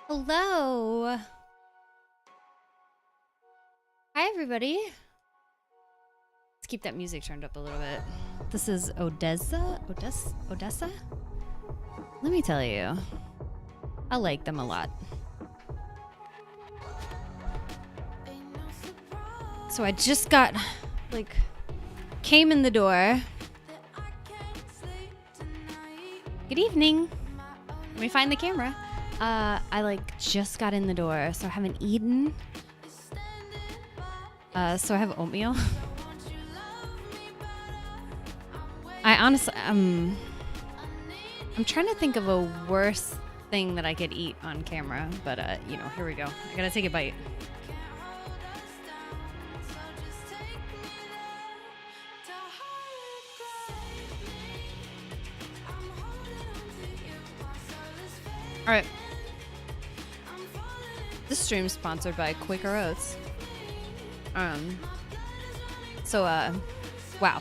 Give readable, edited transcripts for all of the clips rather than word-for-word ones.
Hello. Hi, everybody. Let's keep that music turned up a little bit. This is Odessa. Let me tell you, I like them a lot. So I just came in the door. Good evening. Let me find the camera. I just got in the door, so I haven't eaten. So I have oatmeal. I honestly, I'm trying to think of a worse thing that I could eat on camera, but here we go. I gotta take a bite. All right. This stream is sponsored by Quaker Oats. Wow.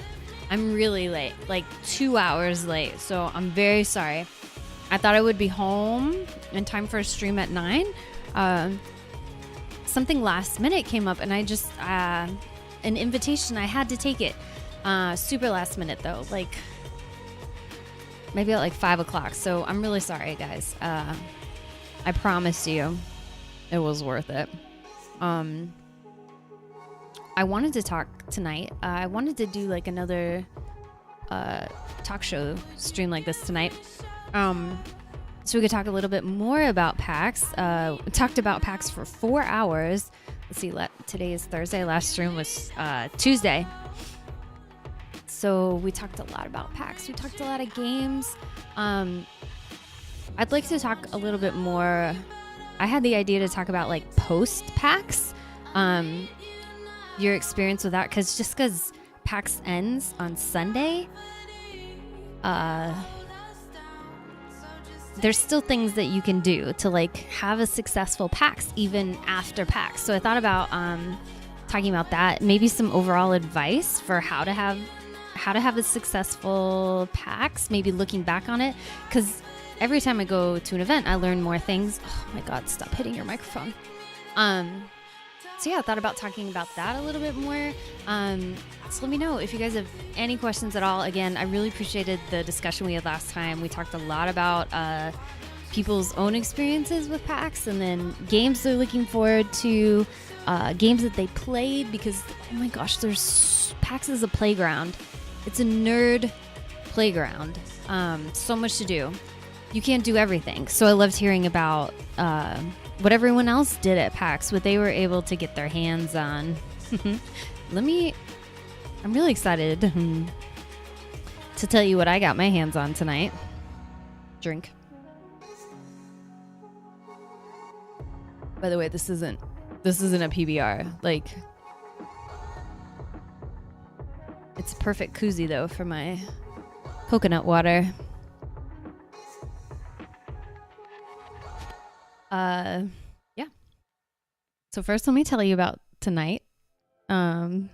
I'm really late, like 2 hours late, so I'm very sorry. I thought I would be home in time for a stream at 9. Something last minute came up, and I just, an invitation, I had to take it. Super last minute, though, maybe at 5 o'clock, so I'm really sorry, guys. I promise you it was worth it. I wanted to talk tonight. I wanted to do another talk show stream like this tonight. So we could talk a little bit more about PAX. We talked about PAX for 4 hours. Let's see, today is Thursday. Last stream was Tuesday. So we talked a lot about PAX. We talked a lot of games. I'd like to talk a little bit more. I had the idea to talk about post PAX. Your experience with that, because PAX ends on Sunday, there's still things that you can do to have a successful PAX even after PAX. So I thought about talking about that, maybe some overall advice for how to have a successful PAX, maybe looking back on it, because every time I go to an event I learn more things. Oh my god, stop hitting your microphone. So yeah, I thought about talking about that a little bit more. So let me know if you guys have any questions at all. Again, I really appreciated the discussion we had last time. We talked a lot about people's own experiences with PAX, and then games they're looking forward to, games that they played, because oh my gosh, PAX is a playground. It's a nerd playground. So much to do. You can't do everything. So I loved hearing about what everyone else did at PAX, what they were able to get their hands on. I'm really excited to tell you what I got my hands on tonight. Drink. By the way, this isn't a PBR. It's a perfect koozie though for my coconut water. Yeah. So first, let me tell you about tonight. Like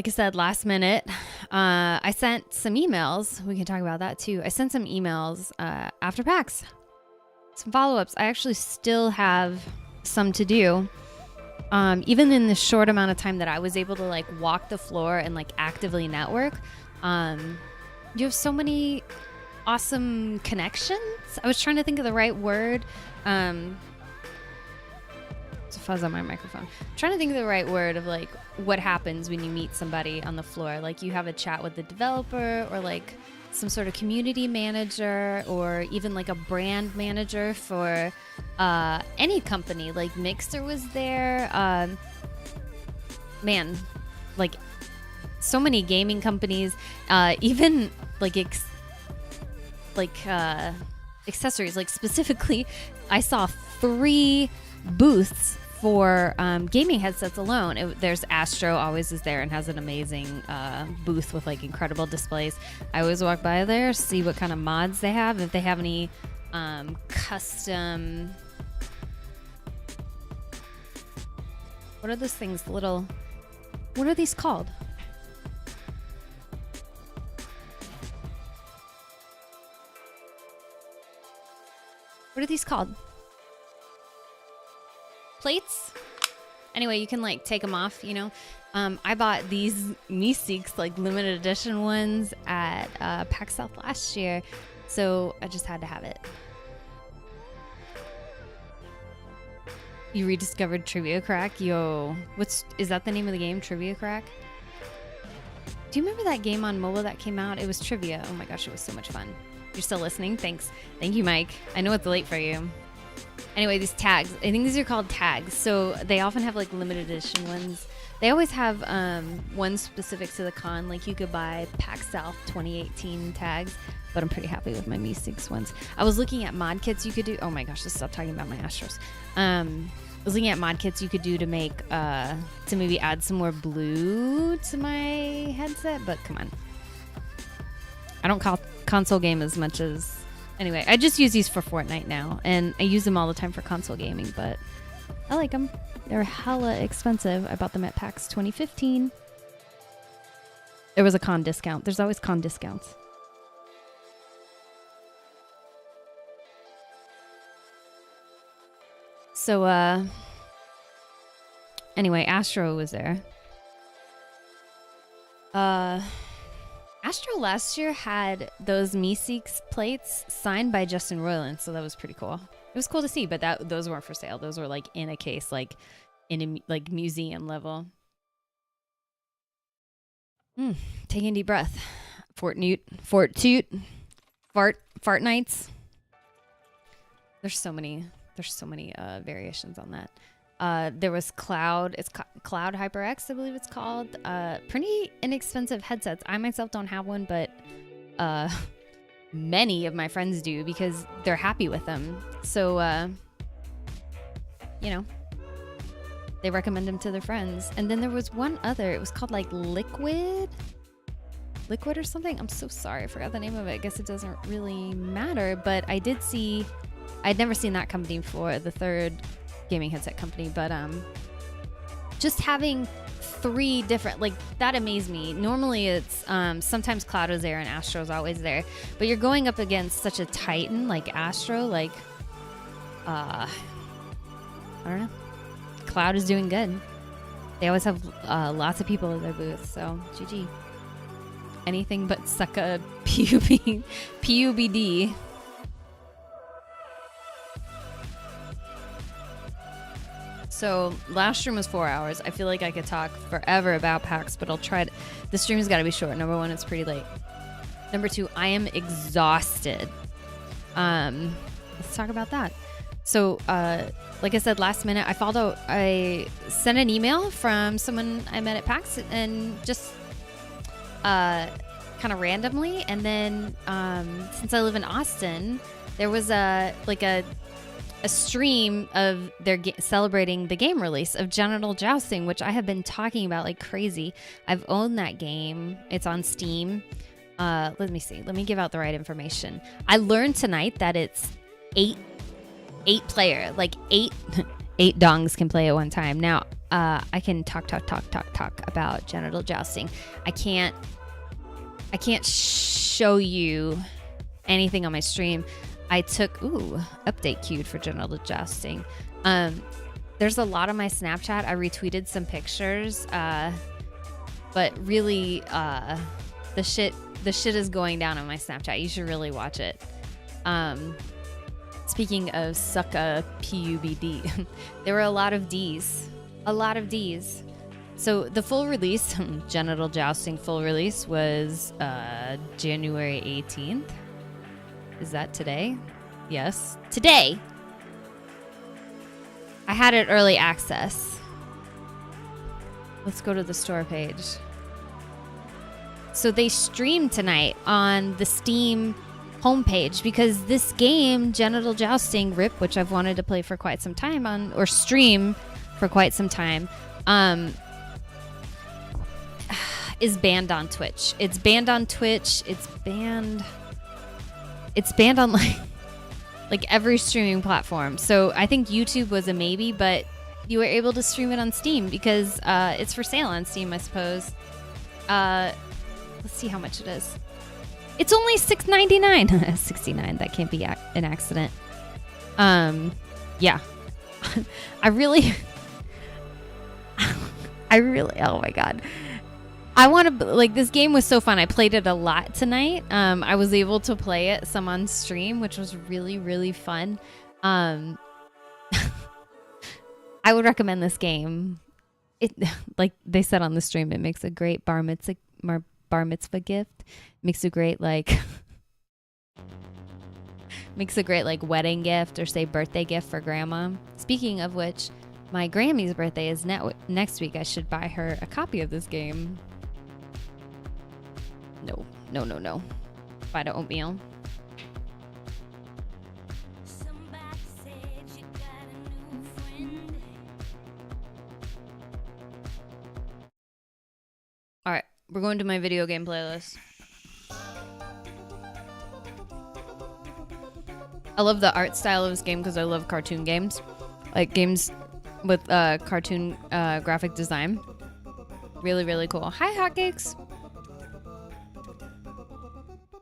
I said, last minute, I sent some emails. We can talk about that too. I sent some emails after PAX, some follow-ups. I actually still have some to do. Even in the short amount of time that I was able to walk the floor and actively network, you have so many awesome connections. I was trying to think of the right word. It's a fuzz on my microphone. I'm trying to think of the right word of what happens when you meet somebody on the floor. You have a chat with the developer, or some sort of community manager, or even a brand manager for any company. Mixer was there. Man, so many gaming companies, even accessories. Specifically, I saw 3 booths for gaming headsets alone. There's Astro, always is there and has an amazing booth with incredible displays. I always walk by there, see what kind of mods they have, if they have any custom, what are those things, what are these called? What are these called? Plates? Anyway, you can like take them off, you know. I bought these Meeseeks, like limited edition ones at PAX South last year. So I just had to have it. You rediscovered Trivia Crack? Yo, is that the name of the game? Trivia Crack? Do you remember that game on mobile that came out? It was trivia. Oh my gosh, it was so much fun. You're still listening? Thanks. Thank you, Mike. I know it's late for you. Anyway, these tags. I think these are called tags. So they often have like limited edition ones. They always have ones specific to the con. Like you could buy PAX South 2018 tags, but I'm pretty happy with my Meeseeks ones. I was looking at mod kits you could do. Oh my gosh, let's stop talking about my Astros. I was looking at mod kits you could do to make, to maybe add some more blue to my headset, but come on. I don't console game as much as... Anyway, I just use these for Fortnite now, and I use them all the time for console gaming, but I like them. They're hella expensive. I bought them at PAX 2015. There was a con discount. There's always con discounts. So, anyway, Astro was there. Astro last year had those Meeseeks plates signed by Justin Roiland, so that was pretty cool. It was cool to see, but those weren't for sale. Those were like in a case, like in a like museum level. Taking a deep breath. Fart nights. There's so many variations on that. There was Cloud. It's Cloud HyperX, I believe it's called. Pretty inexpensive headsets. I myself don't have one, but many of my friends do because they're happy with them. So, you know, they recommend them to their friends. And then there was one other. It was called like Liquid or something. I'm so sorry. I forgot the name of it. I guess it doesn't really matter. But I did see... I'd never seen that company before, the third gaming headset company, but just having 3 different, like, that amazed me. Normally it's sometimes Cloud is there and Astro's always there, but you're going up against such a titan like Astro, like I don't know, Cloud is doing good. They always have lots of people at their booth, so GG. Anything but suck a PUBD. So last stream was 4 hours. I feel like I could talk forever about PAX, but I'll try to. The stream's got to be short. Number 1, it's pretty late. Number 2, I am exhausted. Let's talk about that. So, like I said, last minute, I sent an email from someone I met at PAX, and just kind of randomly. And then since I live in Austin, there was a stream of their celebrating the game release of Genital Jousting, which I have been talking about like crazy. I've owned that game. It's on Steam. Let me see. Let me give out the right information. I learned tonight that it's 8 player, like 8 dongs can play at one time. Now, I can talk about Genital Jousting. I can't show you anything on my stream. I took, update queued for Genital Jousting. There's a lot on my Snapchat. I retweeted some pictures, but really, the shit is going down on my Snapchat. You should really watch it. Speaking of sucka PUBD, there were a lot of Ds. So the full release, Genital Jousting full release was January 18th. Is that today? Yes. Today. I had it early access. Let's go to the store page. So they streamed tonight on the Steam homepage because this game, Genital Jousting RIP, which I've wanted to play for quite some time or stream for quite some time, is banned on Twitch. It's banned on Twitch. It's banned on like every streaming platform. So I think YouTube was a maybe, but you were able to stream it on Steam because it's for sale on Steam, I suppose. Let's see how much it is. It's only $6.99. $69. That can't be an accident. Yeah. I really, oh my God. I want to, like, this game was so fun. I played it a lot tonight. I was able to play it some on stream, which was really, really fun. I would recommend this game. It, like they said on the stream, it makes a great bar mitzvah gift. Makes a great, like, makes a great, like, wedding gift or, say, birthday gift for grandma. Speaking of which, my Grammy's birthday is next week. I should buy her a copy of this game. No. Buy the oatmeal. All right, we're going to my video game playlist. I love the art style of this game because I love cartoon games. Like games with cartoon graphic design. Really, really cool. Hi, Hotcakes.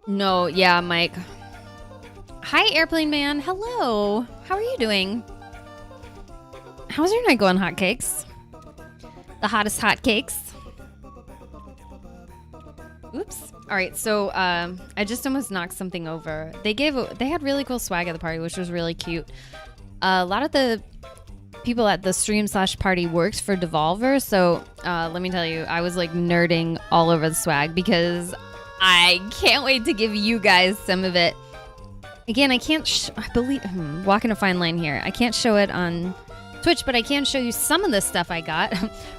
No, yeah, Mike. Hi, Airplane Man. Hello. How are you doing? How's your night going, Hotcakes? The hottest hotcakes. Oops. All right, so I just almost knocked something over. They had really cool swag at the party, which was really cute. A lot of the people at the stream/party works for Devolver, so let me tell you, I was like nerding all over the swag because I can't wait to give you guys some of it. Again, I can't, walking a fine line here. I can't show it on Twitch, but I can show you some of the stuff I got.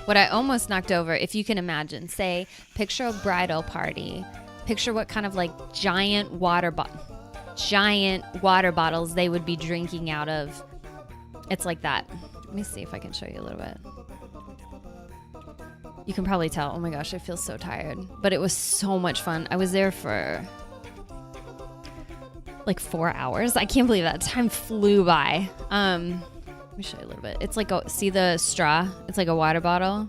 What I almost knocked over, if you can imagine. Say, picture a bridal party. Picture what kind of like giant water bottles they would be drinking out of. It's like that. Let me see if I can show you a little bit. You can probably tell. Oh my gosh, I feel so tired. But it was so much fun. I was there for like 4 hours. I can't believe that. Time flew by. Let me show you a little bit. It's like, see the straw? It's like a water bottle.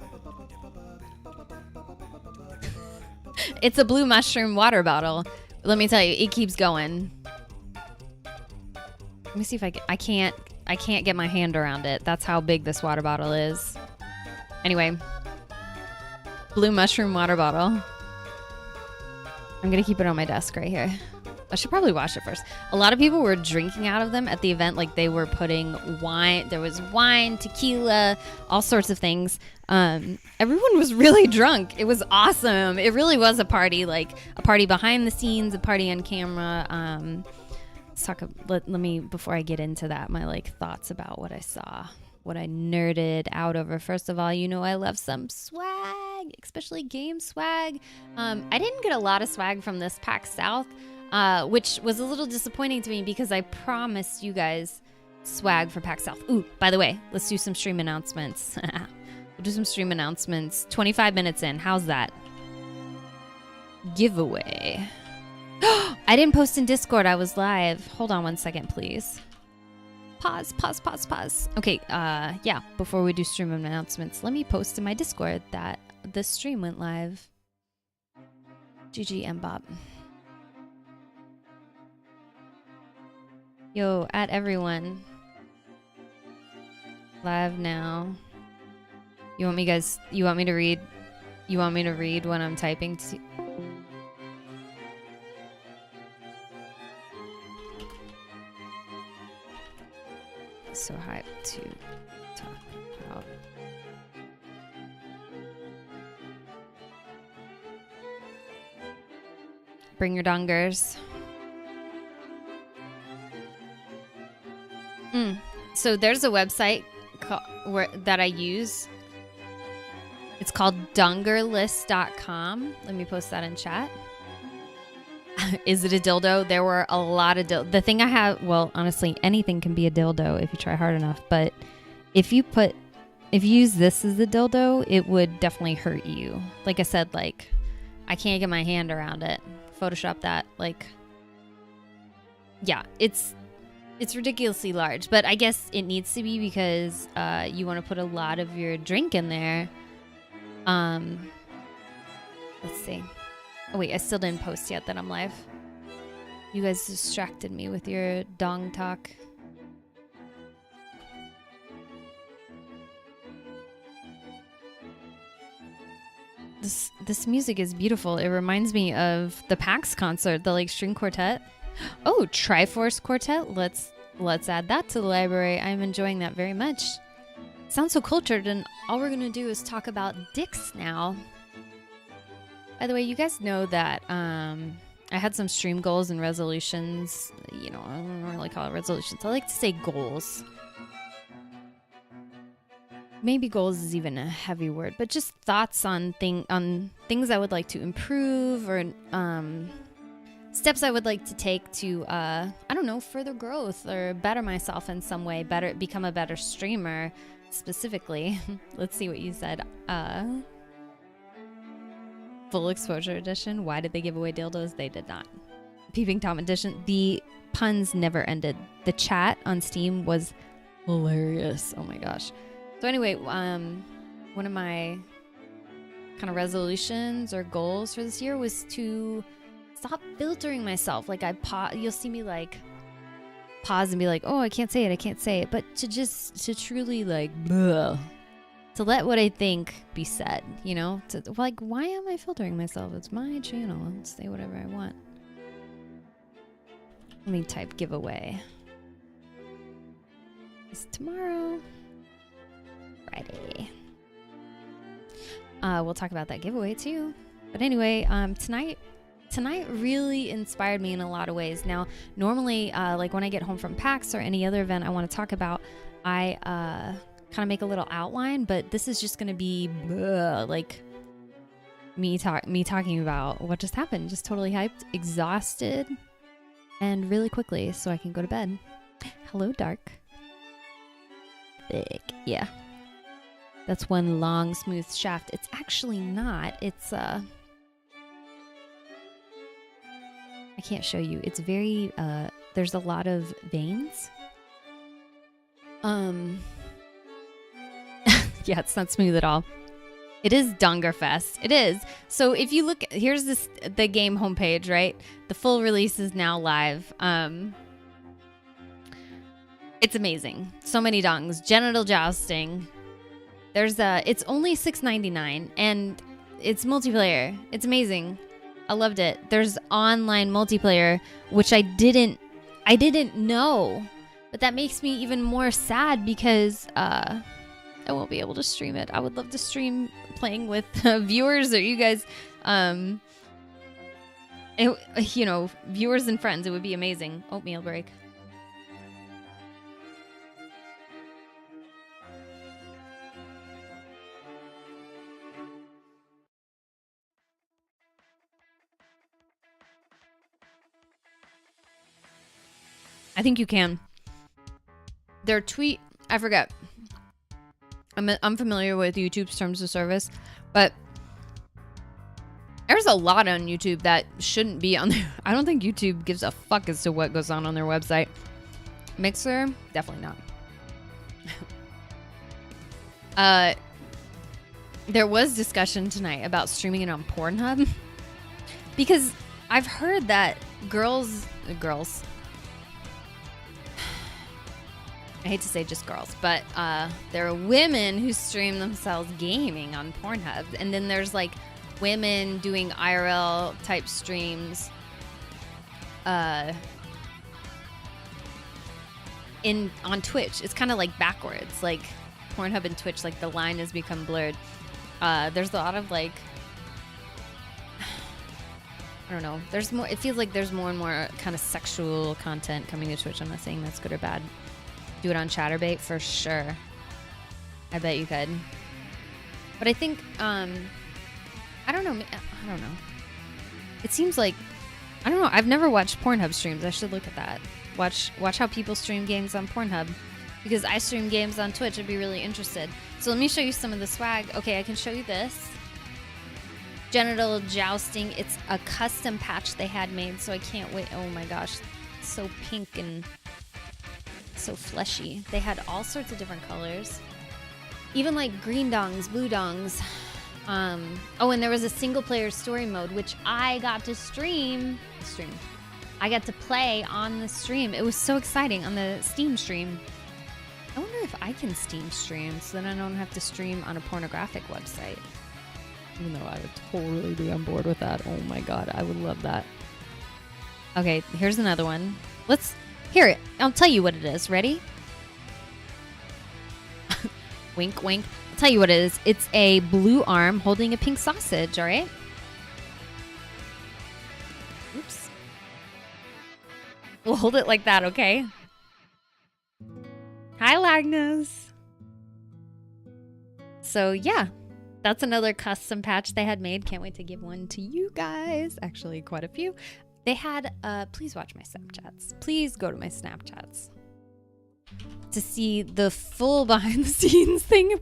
It's a blue mushroom water bottle. Let me tell you, it keeps going. Let me see if I can't get my hand around it. That's how big this water bottle is. Anyway, blue mushroom water bottle. I'm gonna keep it on my desk right here. I should probably wash it first. A lot of people were drinking out of them at the event. Like they were putting wine. There was wine, tequila, all sorts of things. Everyone was really drunk. It was awesome. It really was a party, like a party behind the scenes, a party on camera. Let's talk. Let me, before I get into that, my like thoughts about what I saw, what I nerded out over. First of all, you know I love some swag, especially game swag. I didn't get a lot of swag from this PAX South. Which was a little disappointing to me because I promised you guys swag for PAX South. Ooh, by the way, let's do some stream announcements. We'll do some stream announcements. 25 minutes in. How's that? Giveaway. I didn't post in Discord. I was live. Hold on one second, please. Pause. Okay, yeah, before we do stream announcements, let me post in my Discord that the stream went live. GG Mbop. Yo, at everyone. Live now. You want me to read when I'm typing? So hyped to talk about. Bring your dongers. So there's a website that I use. It's called dongerlist.com. Let me post that in chat. Is it a dildo? There were a lot of dildo. The thing I have, well, honestly, anything can be a dildo if you try hard enough. But if you use this as a dildo, it would definitely hurt you. Like I said, like I can't get my hand around it. Photoshop that. Like, yeah, it's ridiculously large, but I guess it needs to be because you want to put a lot of your drink in there. Let's see. Oh wait, I still didn't post yet that I'm live. You guys distracted me with your dong talk. this music is beautiful. It reminds me of the PAX concert, the like string quartet. Oh, Triforce Quartet. Let's add that to the library. I'm enjoying that very much. Sounds so cultured, and all we're gonna do is talk about dicks now. By the way, you guys know that I had some stream goals and resolutions. You know, I don't really call it resolutions. I like to say goals. Maybe goals is even a heavy word, but just thoughts on things I would like to improve, or steps I would like to take to I don't know, further growth or better myself in some way, become a better streamer specifically. Let's see what you said. Full exposure edition. Why did they give away dildos? They did not. Peeping Tom edition. The puns never ended. The chat on Steam was hilarious. Oh my gosh. So anyway, one of my kind of resolutions or goals for this year was to stop filtering myself. Like you'll see me like pause and be like, oh, I can't say it. But to truly like, bleh, to let what I think be said, you know? To, like, why am I filtering myself? It's my channel. I'll say whatever I want. Let me type giveaway. It's tomorrow. Friday. We'll talk about that giveaway too. But anyway, tonight really inspired me in a lot of ways. Now, normally, like when I get home from PAX or any other event I want to talk about, I kind of make a little outline, but this is just going to be like me talking about what just happened. Just totally hyped, exhausted, and really quickly so I can go to bed. Hello, Dark. Thick. Yeah. That's one long, smooth shaft. It's actually not. It's, I can't show you. It's very, there's a lot of veins. Yeah, it's not smooth at all. It is Dungerfest. It is. So if you look, here's the game homepage, right? The full release is now live. It's amazing. So many dongs. Genital jousting. It's only $6.99 and it's multiplayer. It's amazing. I loved it. There's online multiplayer, which I didn't know, but that makes me even more sad because I won't be able to stream it. I would love to stream playing with viewers or you guys, you know, viewers and friends. It would be amazing. Oatmeal break. I think you can. Their tweet, I forget. I'm familiar with YouTube's terms of service, but there's a lot on YouTube that shouldn't be on there. I don't think YouTube gives a fuck as to what goes on their website. Mixer, definitely not. There was discussion tonight about streaming it on Pornhub because I've heard that girls, I hate to say just girls, but there are women who stream themselves gaming on Pornhub. And then there's like women doing IRL type streams on Twitch. It's kind of like backwards, like Pornhub and Twitch, like the line has become blurred. There's a lot of like, I don't know. There's more, it feels like there's more and more kind of sexual content coming to Twitch. I'm not saying that's good or bad. Do it on Chatterbait for sure. I bet you could. But I think, I don't know. It seems like, I don't know. I've never watched Pornhub streams. I should look at that. Watch how people stream games on Pornhub. Because I stream games on Twitch. I'd be really interested. So let me show you some of the swag. Okay, I can show you this. Genital jousting. It's a custom patch they had made, so I can't wait. Oh my gosh. It's so pink and so fleshy. They had all sorts of different colors. Even like green dongs, blue dongs. Oh, and there was a single player story mode, which I got to stream. I got to play on the stream. It was so exciting on the Steam stream. I wonder if I can Steam stream so then I don't have to stream on a pornographic website. Even though I would totally be on board with that. Oh my god, I would love that. Okay, here's another one. Let's hear it. I'll tell you what it is. Ready? Wink, wink. I'll tell you what it is. It's a blue arm holding a pink sausage, all right? Oops. We'll hold it like that, okay? Hi, Lagnus. So, yeah. That's another custom patch they had made. Can't wait to give one to you guys. Actually, quite a few. They had, please watch my Snapchats. Please go to my Snapchats to see the full behind the scenes thing.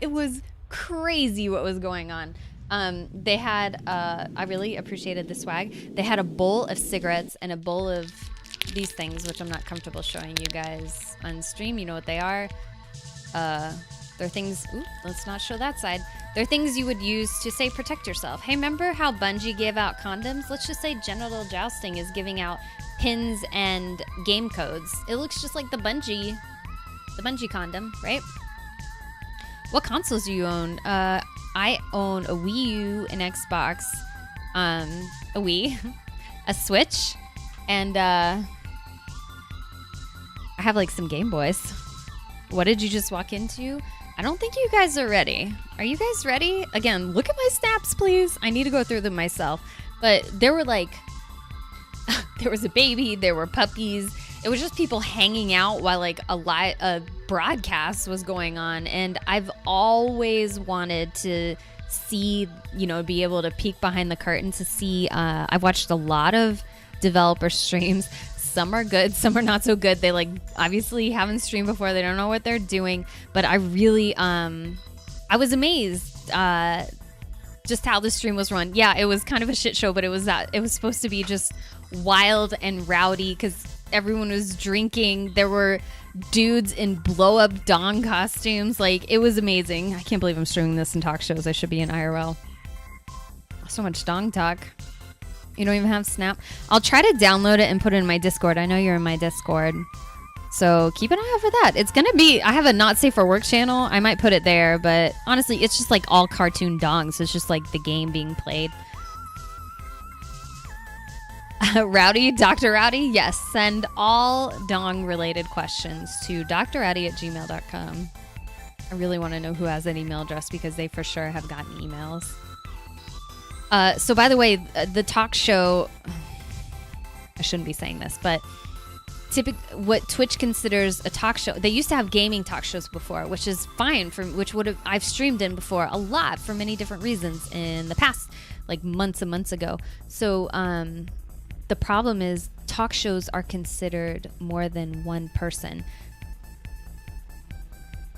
It was crazy what was going on. They had, I really appreciated the swag. They had a bowl of cigarettes and a bowl of these things, which I'm not comfortable showing you guys on stream. You know what they are. They're things, ooh, let's not show that side. They're things you would use to, say, protect yourself. Hey, remember how Bungie gave out condoms? Let's just say Genital Jousting is giving out pins and game codes. It looks just like the Bungie condom, right? What consoles do you own? I own a Wii U, an Xbox, a Wii, a Switch, and I have like some Game Boys. What did you just walk into? I don't think you guys are ready. Are you guys ready? Again, look at my snaps, please. I need to go through them myself. But there were like, there was a baby, there were puppies. It was just people hanging out while like a broadcast was going on. And I've always wanted to see, you know, be able to peek behind the curtain to see. I've watched a lot of developer streams. Some are good, some are not so good. They like obviously haven't streamed before. They don't know what they're doing. But I really, I was amazed just how the stream was run. Yeah, it was kind of a shit show, but it was supposed to be just wild and rowdy because everyone was drinking. There were dudes in blow up dong costumes. Like, it was amazing. I can't believe I'm streaming this in talk shows. I should be in IRL. So much dong talk. You don't even have Snap? I'll try to download it and put it in my Discord. I know you're in my Discord. So keep an eye out for that. It's going to be... I have a Not Safe for Work channel. I might put it there. But honestly, it's just like all cartoon dongs. It's just like the game being played. Rowdy, Dr. Rowdy? Yes. Send all dong-related questions to drrowdy@gmail.com. I really want to know who has that email address because they for sure have gotten emails. So by the way, the talk show, I shouldn't be saying this, but what Twitch considers a talk show, they used to have gaming talk shows before, which is fine, I've streamed in before a lot for many different reasons in the past, like months and months ago. So the problem is talk shows are considered more than one person.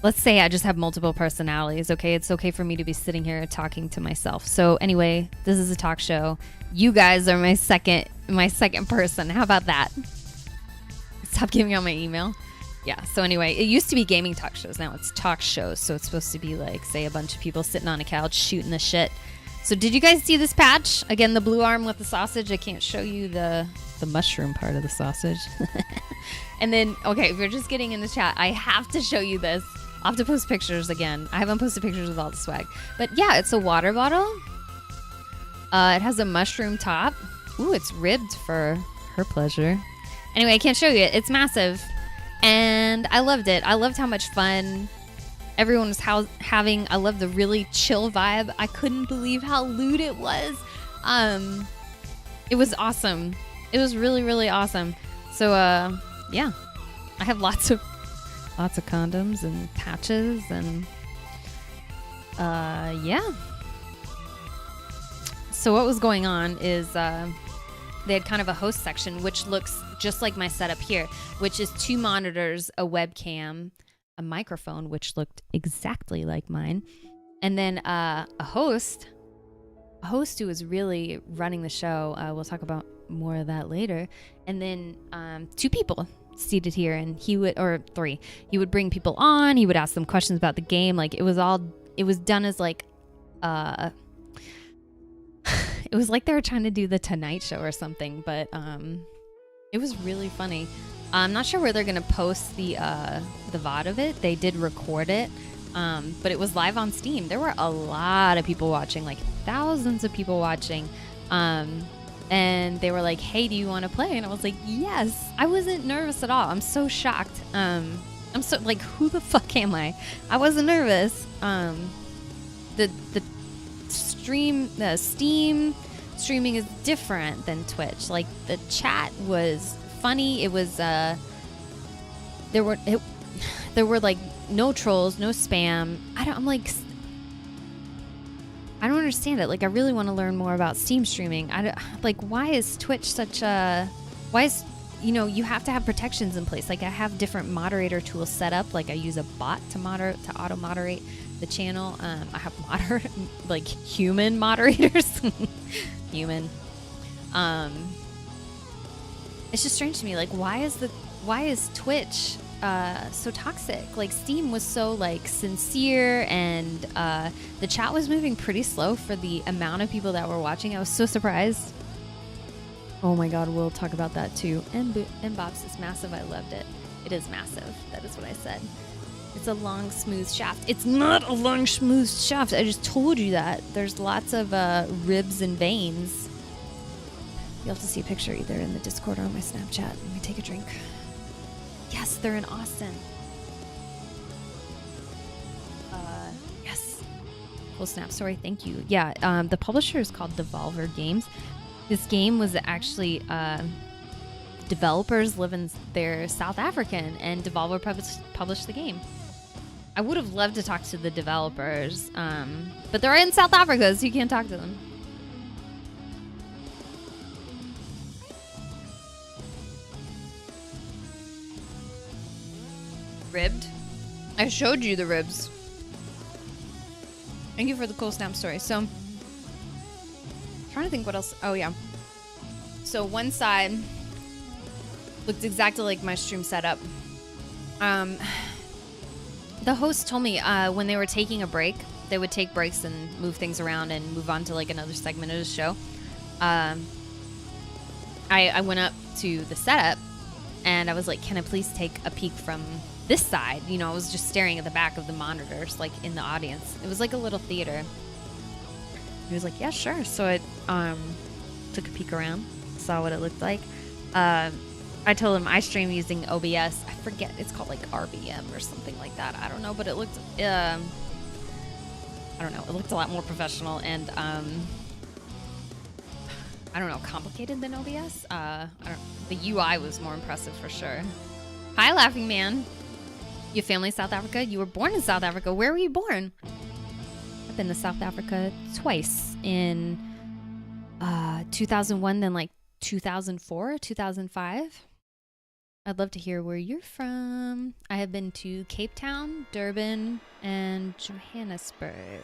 Let's say I just have multiple personalities, okay? It's okay for me to be sitting here talking to myself. So anyway, this is a talk show. You guys are my second person. How about that? Stop giving out my email. Yeah, so anyway, it used to be gaming talk shows. Now it's talk shows. So it's supposed to be like, say, a bunch of people sitting on a couch shooting the shit. So did you guys see this patch? Again, the blue arm with the sausage. I can't show you the mushroom part of the sausage. And then, okay, if you're just getting in the chat, I have to show you this. I'll have to post pictures again. I haven't posted pictures with all the swag. But yeah, it's a water bottle. It has a mushroom top. Ooh, it's ribbed for her pleasure. Anyway, I can't show you it. It's massive. And I loved it. I loved how much fun everyone was having. I love the really chill vibe. I couldn't believe how lewd it was. It was awesome. It was really, really awesome. So, yeah. I have lots of condoms and patches and yeah. So what was going on is they had kind of a host section which looks just like my setup here, which is 2 monitors, a webcam, a microphone which looked exactly like mine, and then a host who was really running the show. We'll talk about more of that later. And then 2 people seated here, and he would, or 3, he would bring people on, he would ask them questions about the game. Like, it was done as like it was like they were trying to do the Tonight Show or something, but it was really funny. I'm not sure where they're gonna post the VOD of it. They did record it. but it was live on Steam. There were a lot of people watching, like thousands of people watching. And they were like, hey, do you want to play? And I was like, yes. I wasn't nervous at all. I'm so shocked. I'm so like, who the fuck am I? I wasn't nervous. The Steam streaming is different than Twitch. Like the chat was funny. It was there were like no trolls, no spam. I don't understand it. Like I really want to learn more about Steam streaming. Why is Twitch such a you have to have protections in place. Like I have different moderator tools set up. Like I use a bot to auto moderate the channel. I have human moderators. Human. It's just strange to me. Like why is Twitch so toxic? Like Steam was so like sincere, and the chat was moving pretty slow for the amount of people that were watching. I was so surprised. Oh my god, we'll talk about that too. Mbops is massive. I loved it. It is massive. That is what I said. It's a long, smooth shaft. It's not a long, smooth shaft. I just told you that. There's lots of ribs and veins. You'll have to see a picture either in the Discord or on my Snapchat. Let me take a drink. Yes, they're in Austin. Yes. Cool snap story. Thank you. Yeah, the publisher is called Devolver Games. This game was actually developers live in they're South African, and Devolver published the game. I would have loved to talk to the developers, but they're in South Africa, so you can't talk to them. Ribbed? I showed you the ribs. Thank you for the cool snap story. So, trying to think what else. Oh yeah. So one side looked exactly like my stream setup. The host told me when they were taking a break, they would take breaks and move things around and move on to like another segment of the show. I went up to the setup and I was like, can I please take a peek from this side? You know, I was just staring at the back of the monitors, like in the audience. It was like a little theater. He was like, yeah, sure. So I took a peek around, saw what it looked like. I told him I stream using OBS. I forget, it's called like RBM or something like that. I don't know, but it looked, I don't know, it looked a lot more professional and, I don't know, complicated than OBS. The UI was more impressive for sure. Hi, Laughing Man. You have family in South Africa? You were born in South Africa. Where were you born? I've been to South Africa twice, in 2001, then like 2004, 2005. I'd love to hear where you're from. I have been to Cape Town, Durban, and Johannesburg.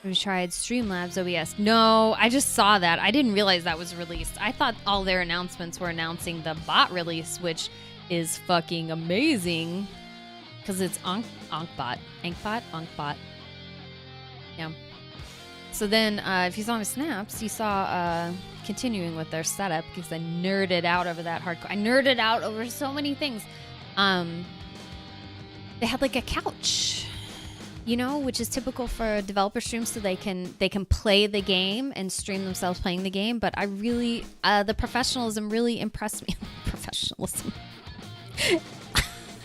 We tried Streamlabs OBS. No, I just saw that. I didn't realize that was released. I thought all their announcements were announcing the bot release, which is fucking amazing because it's Ankbot. Yeah. So then, if you saw my snaps, you saw continuing with their setup because I nerded out over that hardcore. I nerded out over so many things. They had like a couch, you know, which is typical for a developer stream, so they can play the game and stream themselves playing the game. But I really, the professionalism really impressed me. Professionalism.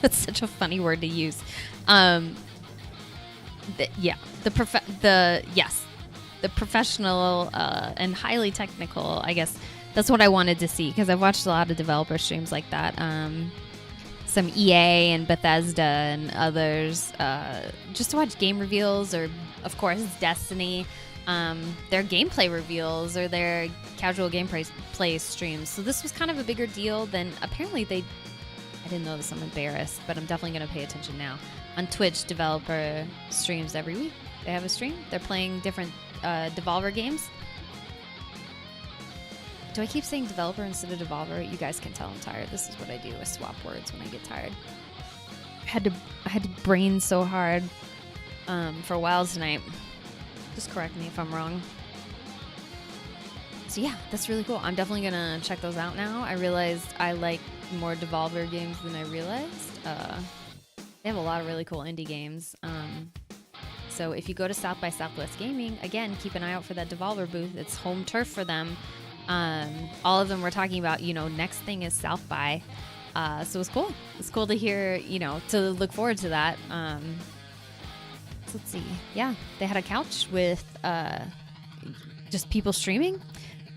That's such a funny word to use. The professional and highly technical, I guess that's what I wanted to see, because I've watched a lot of developer streams like that. Some EA and Bethesda and others, just to watch game reveals, or of course Destiny, their gameplay reveals or their casual gameplay streams. So this was kind of a bigger deal than apparently I didn't know this, I'm embarrassed, but I'm definitely going to pay attention now. On Twitch, developer streams every week. They have a stream. They're playing different Devolver games. Do I keep saying developer instead of Devolver? You guys can tell I'm tired. This is what I do. I swap words when I get tired. I had to brain so hard for a while tonight. Just correct me if I'm wrong. So yeah, that's really cool. I'm definitely gonna check those out now. I realized I like more Devolver games than I realized. They have a lot of really cool indie games. So if you go to South by Southwest Gaming, again, keep an eye out for that Devolver booth. It's home turf for them. All of them were talking about, next thing is South by. So it was cool. It's cool to hear, to look forward to that. So let's see. Yeah, they had a couch with just people streaming.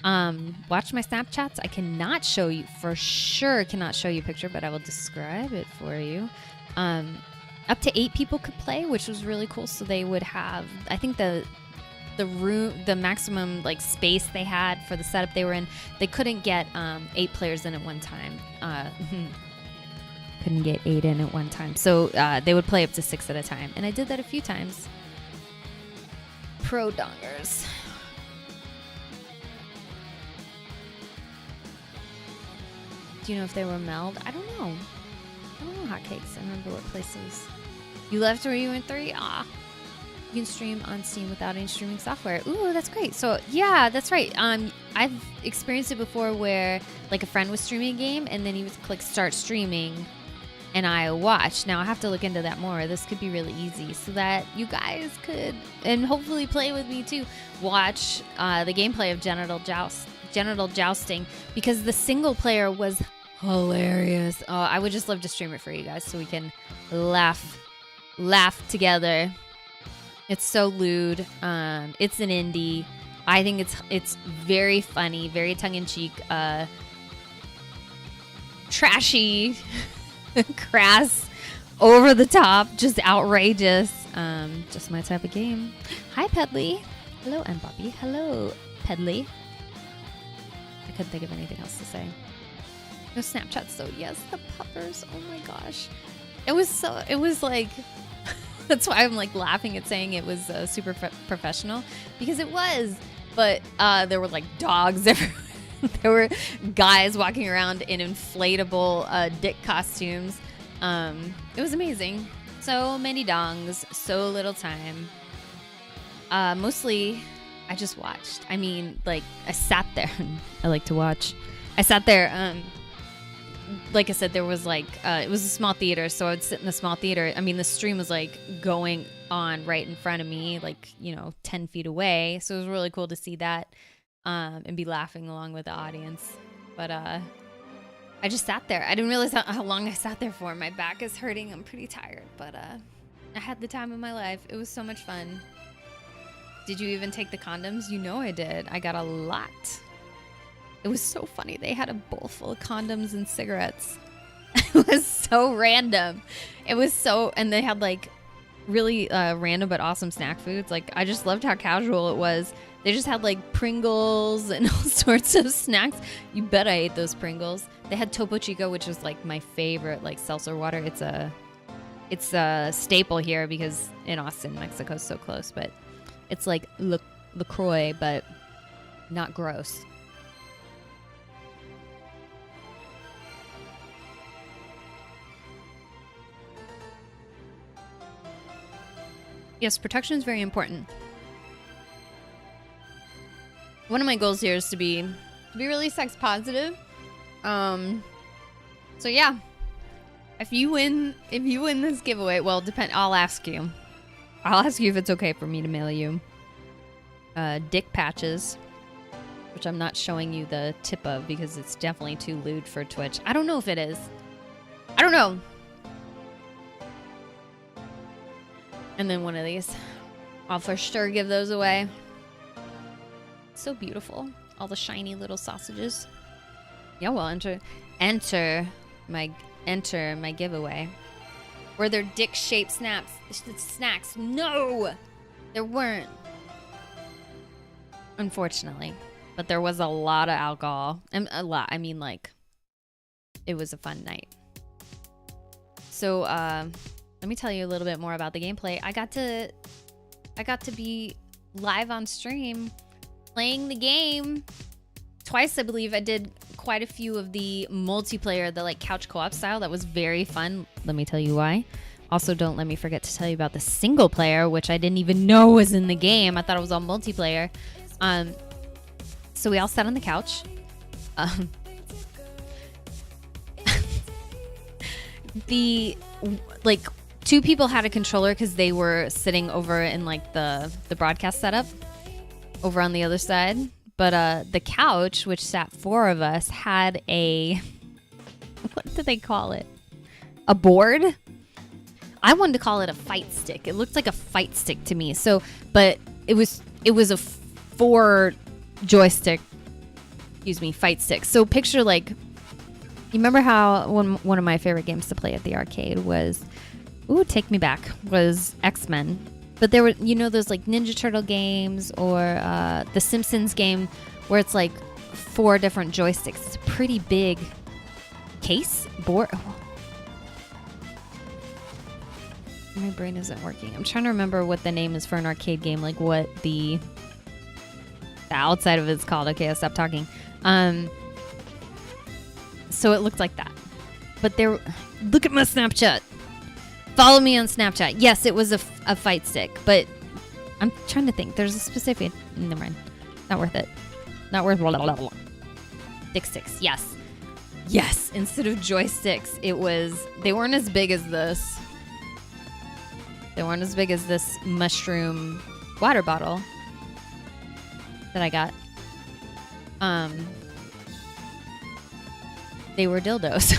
Watch my Snapchats. I cannot show you, for sure cannot show you a picture, but I will describe it for you. Up to 8 people could play, which was really cool. So they would have, I think the maximum like space they had for the setup they were in, they couldn't get 8 players in at one time. Couldn't get 8 in at one time. So they would play up to 6 at a time. And I did that a few times. Pro dongers. Do you know if they were meld? I don't know. Hotcakes. I remember what places. You left where you went 3? Ah. You can stream on Steam without any streaming software. Ooh, that's great. So yeah, that's right. I've experienced it before where like a friend was streaming a game and then he would click start streaming and I watched. Now I have to look into that more. This could be really easy so that you guys could, and hopefully play with me too, watch the gameplay of genital jousting, because the single player was hilarious. Oh, I would just love to stream it for you guys so we can laugh together. It's so lewd. It's an indie. I think it's very funny, very tongue-in-cheek, trashy, crass, over the top, just outrageous. Just my type of game. Hi, Pedley. Hello, and Bobby. Hello, Pedley. I couldn't think of anything else to say. No Snapchats though. Yes, the puppers. Oh my gosh. It was like, that's why I'm like laughing at saying it was super professional, because it was, but there were like dogs everywhere. There were guys walking around in inflatable dick costumes. It was amazing. So many dongs, so little time. Mostly I just watched. I mean, like I sat there. I like to watch. I sat there. Like I said, there was like, it was a small theater, so I'd sit in the small theater. I mean, the stream was like going on right in front of me, like, 10 feet away. So it was really cool to see that and be laughing along with the audience. But I just sat there. I didn't realize how long I sat there for. My back is hurting. I'm pretty tired, but I had the time of my life. It was so much fun. Did you even take the condoms? You know I did. I got a lot. It was so funny. They had a bowl full of condoms and cigarettes. It was so random. It was so, and they had like really random but awesome snack foods. Like I just loved how casual it was. They just had like Pringles and all sorts of snacks. You bet I ate those Pringles. They had Topo Chico, which was like my favorite, like seltzer water. It's a staple here because in Austin, Mexico's so close, but it's like LaCroix, but not gross. Yes, protection is very important. One of my goals here is to be really sex positive. So yeah, if you win this giveaway, well, I'll ask you if it's okay for me to mail you dick patches, which I'm not showing you the tip of because it's definitely too lewd for Twitch. I don't know if it is. I don't know. And then one of these. I'll for sure give those away. So beautiful. All the shiny little sausages. Yeah, well, enter my giveaway. Were there dick-shaped snacks? No! There weren't. Unfortunately. But there was a lot of alcohol. And a lot. I mean, like, it was a fun night. So, let me tell you a little bit more about the gameplay. I got to be live on stream playing the game twice, I believe. I did quite a few of the multiplayer, the like couch co-op style. That was very fun. Let me tell you why. Also, don't let me forget to tell you about the single player, which I didn't even know was in the game. I thought it was all multiplayer. So we all sat on the couch. The like 2 people had a controller because they were sitting over in like the broadcast setup over on the other side. But the couch, which sat 4 of us, had a what do they call it? A board. I wanted to call it a fight stick. It looked like a fight stick to me. So, but it was a 4 joystick. Excuse me, fight stick. So picture like, you remember how one of my favorite games to play at the arcade was, take me back, was X-Men. But there were, those like Ninja Turtle games or the Simpsons game where it's like 4 different joysticks. It's a pretty big case board. My brain isn't working. I'm trying to remember what the name is for an arcade game, like what the outside of it's called. Okay, I'll stop talking. So it looked like that. But look at my Snapchat. Follow me on Snapchat. Yes, it was a fight stick, but I'm trying to think. There's a specific. Never mind. Not worth it. Not worth. Blah, blah, blah, blah. Sticks. Yes. Yes. Instead of joysticks, they weren't as big as this. They weren't as big as this mushroom water bottle that I got. They were dildos.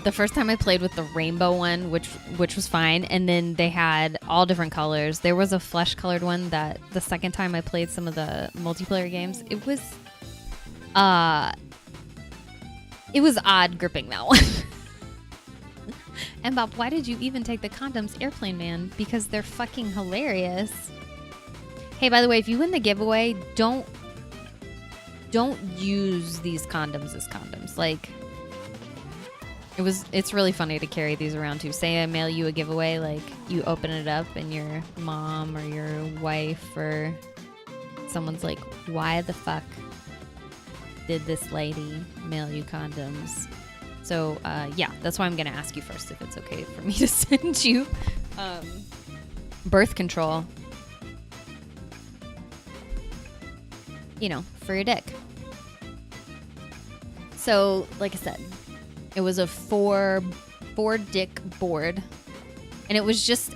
The first time I played with the rainbow one, which was fine, and then they had all different colors. There was a flesh-colored one that the second time I played some of the multiplayer games, it was odd gripping that one. And Bob, why did you even take the condoms, Airplane Man? Because they're fucking hilarious. Hey, by the way, if you win the giveaway, don't use these condoms as condoms. Like, it's really funny to carry these around too. Say I mail you a giveaway, like you open it up and your mom or your wife or someone's like, why the fuck did this lady mail you condoms? So yeah, that's why I'm gonna ask you first if it's okay for me to send you birth control, for your dick. So like I said, it was a 4 dick board, and it was just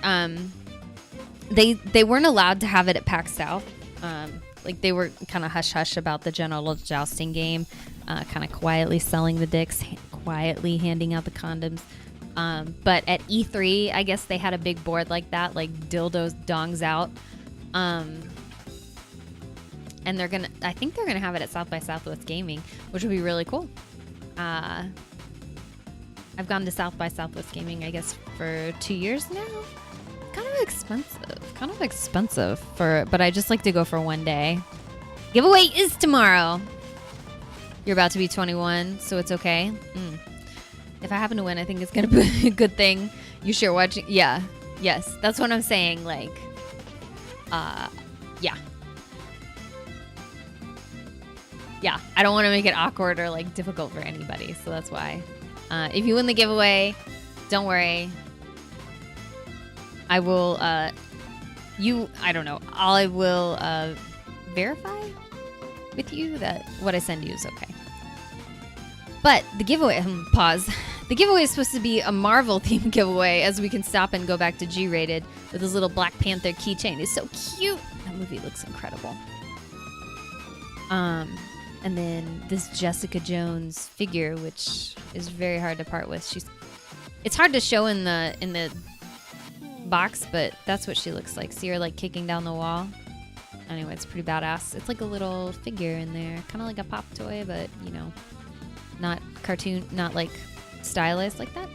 they weren't allowed to have it at PAX South. Like they were kind of hush hush about the general jousting game, kind of quietly selling the dicks, quietly handing out the condoms. But at E3, I guess they had a big board like that, like dildos, dongs out. And I think they're gonna have it at South by Southwest Gaming, which would be really cool. I've gone to South by Southwest Gaming, I guess, for 2 years now. Kind of expensive but I just like to go for one day. Giveaway is tomorrow. You're about to be 21, so it's okay. If I happen to win, I think it's gonna be a good thing. You share watching. Yeah. Yes, that's what I'm saying. Like, yeah. Yeah, I don't want to make it awkward or like difficult for anybody, so that's why. If you win the giveaway, don't worry. I will, I will verify with you that what I send you is okay. But the giveaway, pause. The giveaway is supposed to be a Marvel themed giveaway, as we can stop and go back to G-rated with his little Black Panther keychain. It's so cute. That movie looks incredible. And then this Jessica Jones figure, which is very hard to part with. It's hard to show in the box, but that's what she looks like. See her like kicking down the wall. Anyway, it's pretty badass. It's like a little figure in there, kind of like a pop toy, but not cartoon, not like stylized like that.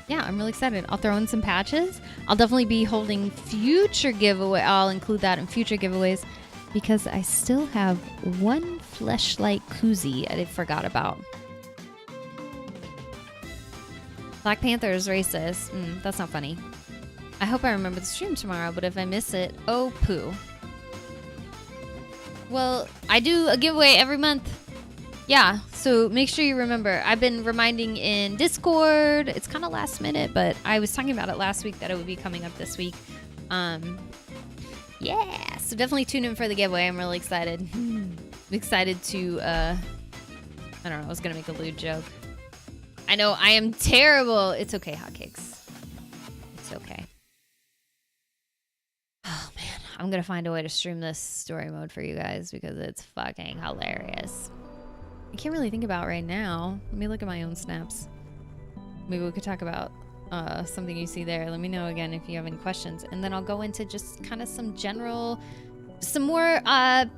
Yeah, I'm really excited. I'll throw in some patches. I'll definitely be holding future giveaway. I'll include that in future giveaways because I still have one Fleshlight koozie I forgot about. Black Panther is racist. That's not funny. I hope I remember the stream tomorrow, but if I miss it, oh poo. Well, I do a giveaway every month. Yeah, so make sure you remember. I've been reminding in Discord. It's kind of last minute, but I was talking about it last week that it would be coming up this week. Yeah, so definitely tune in for the giveaway. I'm really excited. I'm excited to, I don't know, I was going to make a lewd joke. I know I am terrible. It's okay, hotcakes. It's okay. Oh man, I'm gonna find a way to stream this story mode for you guys because it's fucking hilarious. I can't really think about right now. Let me look at my own snaps. Maybe we could talk about something you see there. Let me know again if you have any questions, and then I'll go into just kind of some more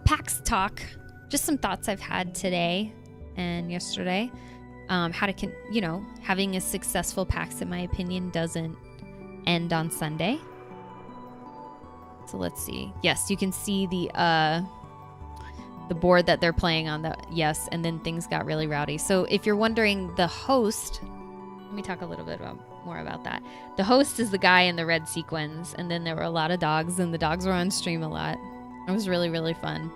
PAX talk. Just some thoughts I've had today and yesterday. How to, having a successful PAX, in my opinion, doesn't end on Sunday. So let's see. Yes, you can see the board that they're playing on. Yes, and then things got really rowdy. So if you're wondering, the host. Let me talk a little bit more about that. The host is the guy in the red sequins, and then there were a lot of dogs, and the dogs were on stream a lot. It was really, really fun.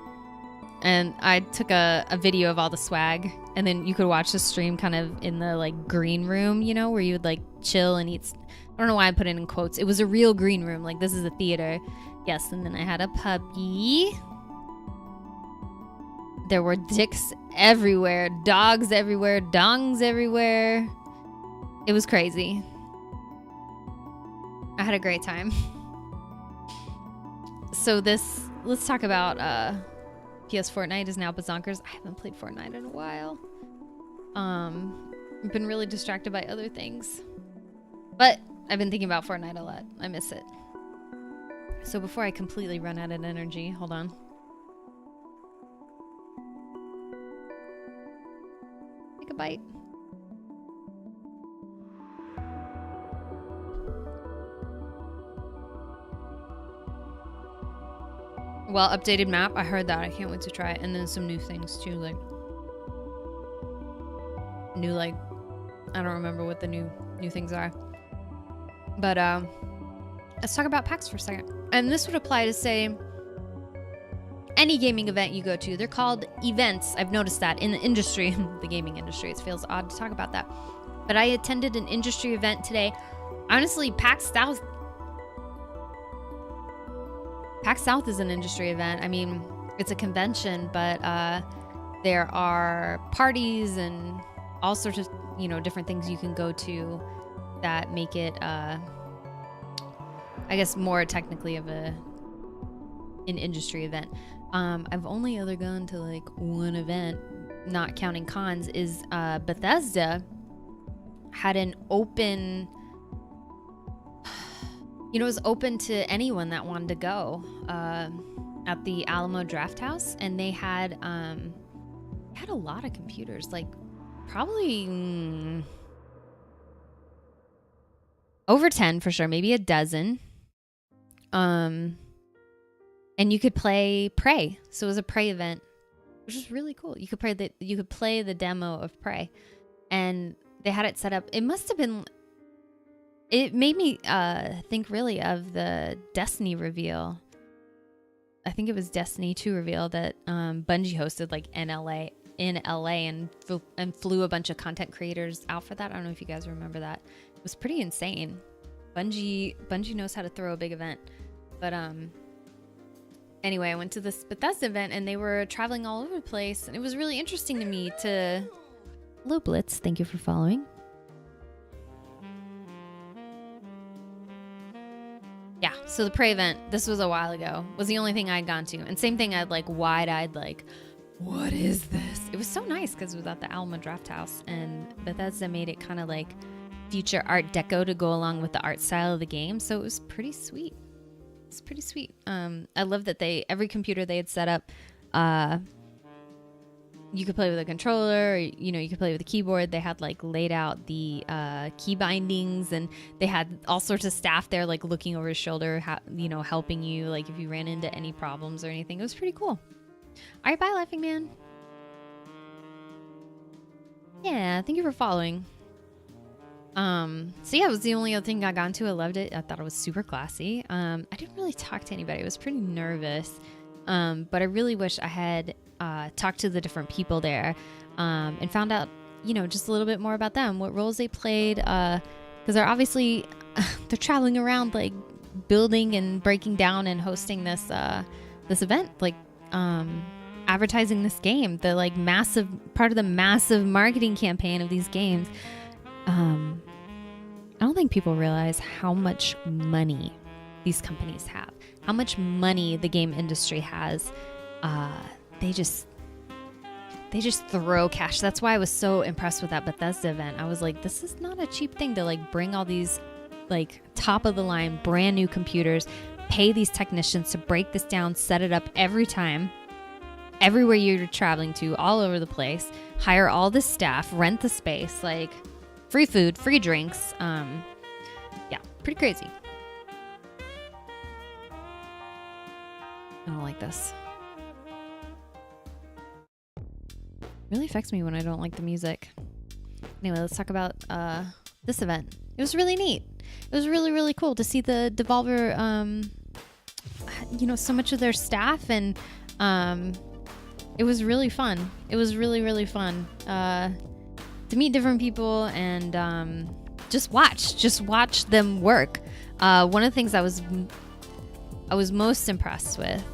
And I took a video of all the swag, and then you could watch the stream kind of in the like green room, where you would like chill and eat. I don't know why I put it in quotes. It was a real green room, like this is a theater. Yes, and then I had a puppy. There were dicks everywhere, dogs everywhere, dongs everywhere. It was crazy. I had a great time. So let's talk about PS Fortnite is now bazonkers. I haven't played Fortnite in a while. I've been really distracted by other things. But I've been thinking about Fortnite a lot. I miss it. So before I completely run out of energy, hold on. Take a bite. Well, updated map. I heard that. I can't wait to try it. And then some new things too, like I don't remember what the new things are. But let's talk about PAX for a second. And this would apply to, say, any gaming event you go to. They're called events. I've noticed that in the industry, the gaming industry. It feels odd to talk about that. But I attended an industry event today. Honestly, PAX South is an industry event. I mean, it's a convention, but there are parties and all sorts of, different things you can go to that make it, I guess, more technically of an industry event. I've only ever gone to like one event, not counting cons, is Bethesda had an open... it was open to anyone that wanted to go at the Alamo Draft House, and they had a lot of computers, like probably over 10 for sure, maybe a dozen. And you could play Prey, so it was a Prey event, which is really cool. You could play the demo of Prey, and they had it set up. It must have been. It made me think really of the Destiny reveal. I think it was Destiny 2 reveal that Bungie hosted like in LA and flew a bunch of content creators out for that. I don't know if you guys remember that. It was pretty insane. Bungie knows how to throw a big event. But anyway, I went to this Bethesda event and they were traveling all over the place, and it was really interesting to me to... Hello Blitz, thank you for following. Yeah, so the Prey event, this was a while ago, was the only thing I'd gone to. And same thing, I'd like wide-eyed, like, what is this? It was so nice because it was at the Alamo Draft House, and Bethesda made it kind of like future Art Deco to go along with the art style of the game. So it was pretty sweet. It's pretty sweet. I love that every computer they had set up, you could play with a controller, or, you could play with a keyboard. They had like laid out the key bindings, and they had all sorts of staff there like looking over his shoulder, helping you like if you ran into any problems or anything. It was pretty cool. All right, bye Laughing Man. Yeah, thank you for following. So yeah, it was the only other thing I got into. I loved it. I thought it was super classy. I didn't really talk to anybody. I was pretty nervous. But I really wish I had talked to the different people there and found out, just a little bit more about them, what roles they played. Because they're obviously, they're traveling around like building and breaking down and hosting this event, like advertising this game, the like massive part of the massive marketing campaign of these games. I don't think people realize how much money these companies have, how much money the game industry has. They just throw cash. That's why I was so impressed with that Bethesda event. I was like, this is not a cheap thing to like bring all these like top of the line brand new computers, pay these technicians to break this down, set it up every time, everywhere you're traveling to, all over the place, hire all the staff, rent the space, like free food, free drinks. Yeah, pretty crazy. I don't like this. Really affects me when I don't like the music. Anyway, let's talk about this event. It was really neat. It was really, really cool to see the Devolver, so much of their staff, and it was really fun. It was really, really fun to meet different people and just watch them work. One of the things I was most impressed with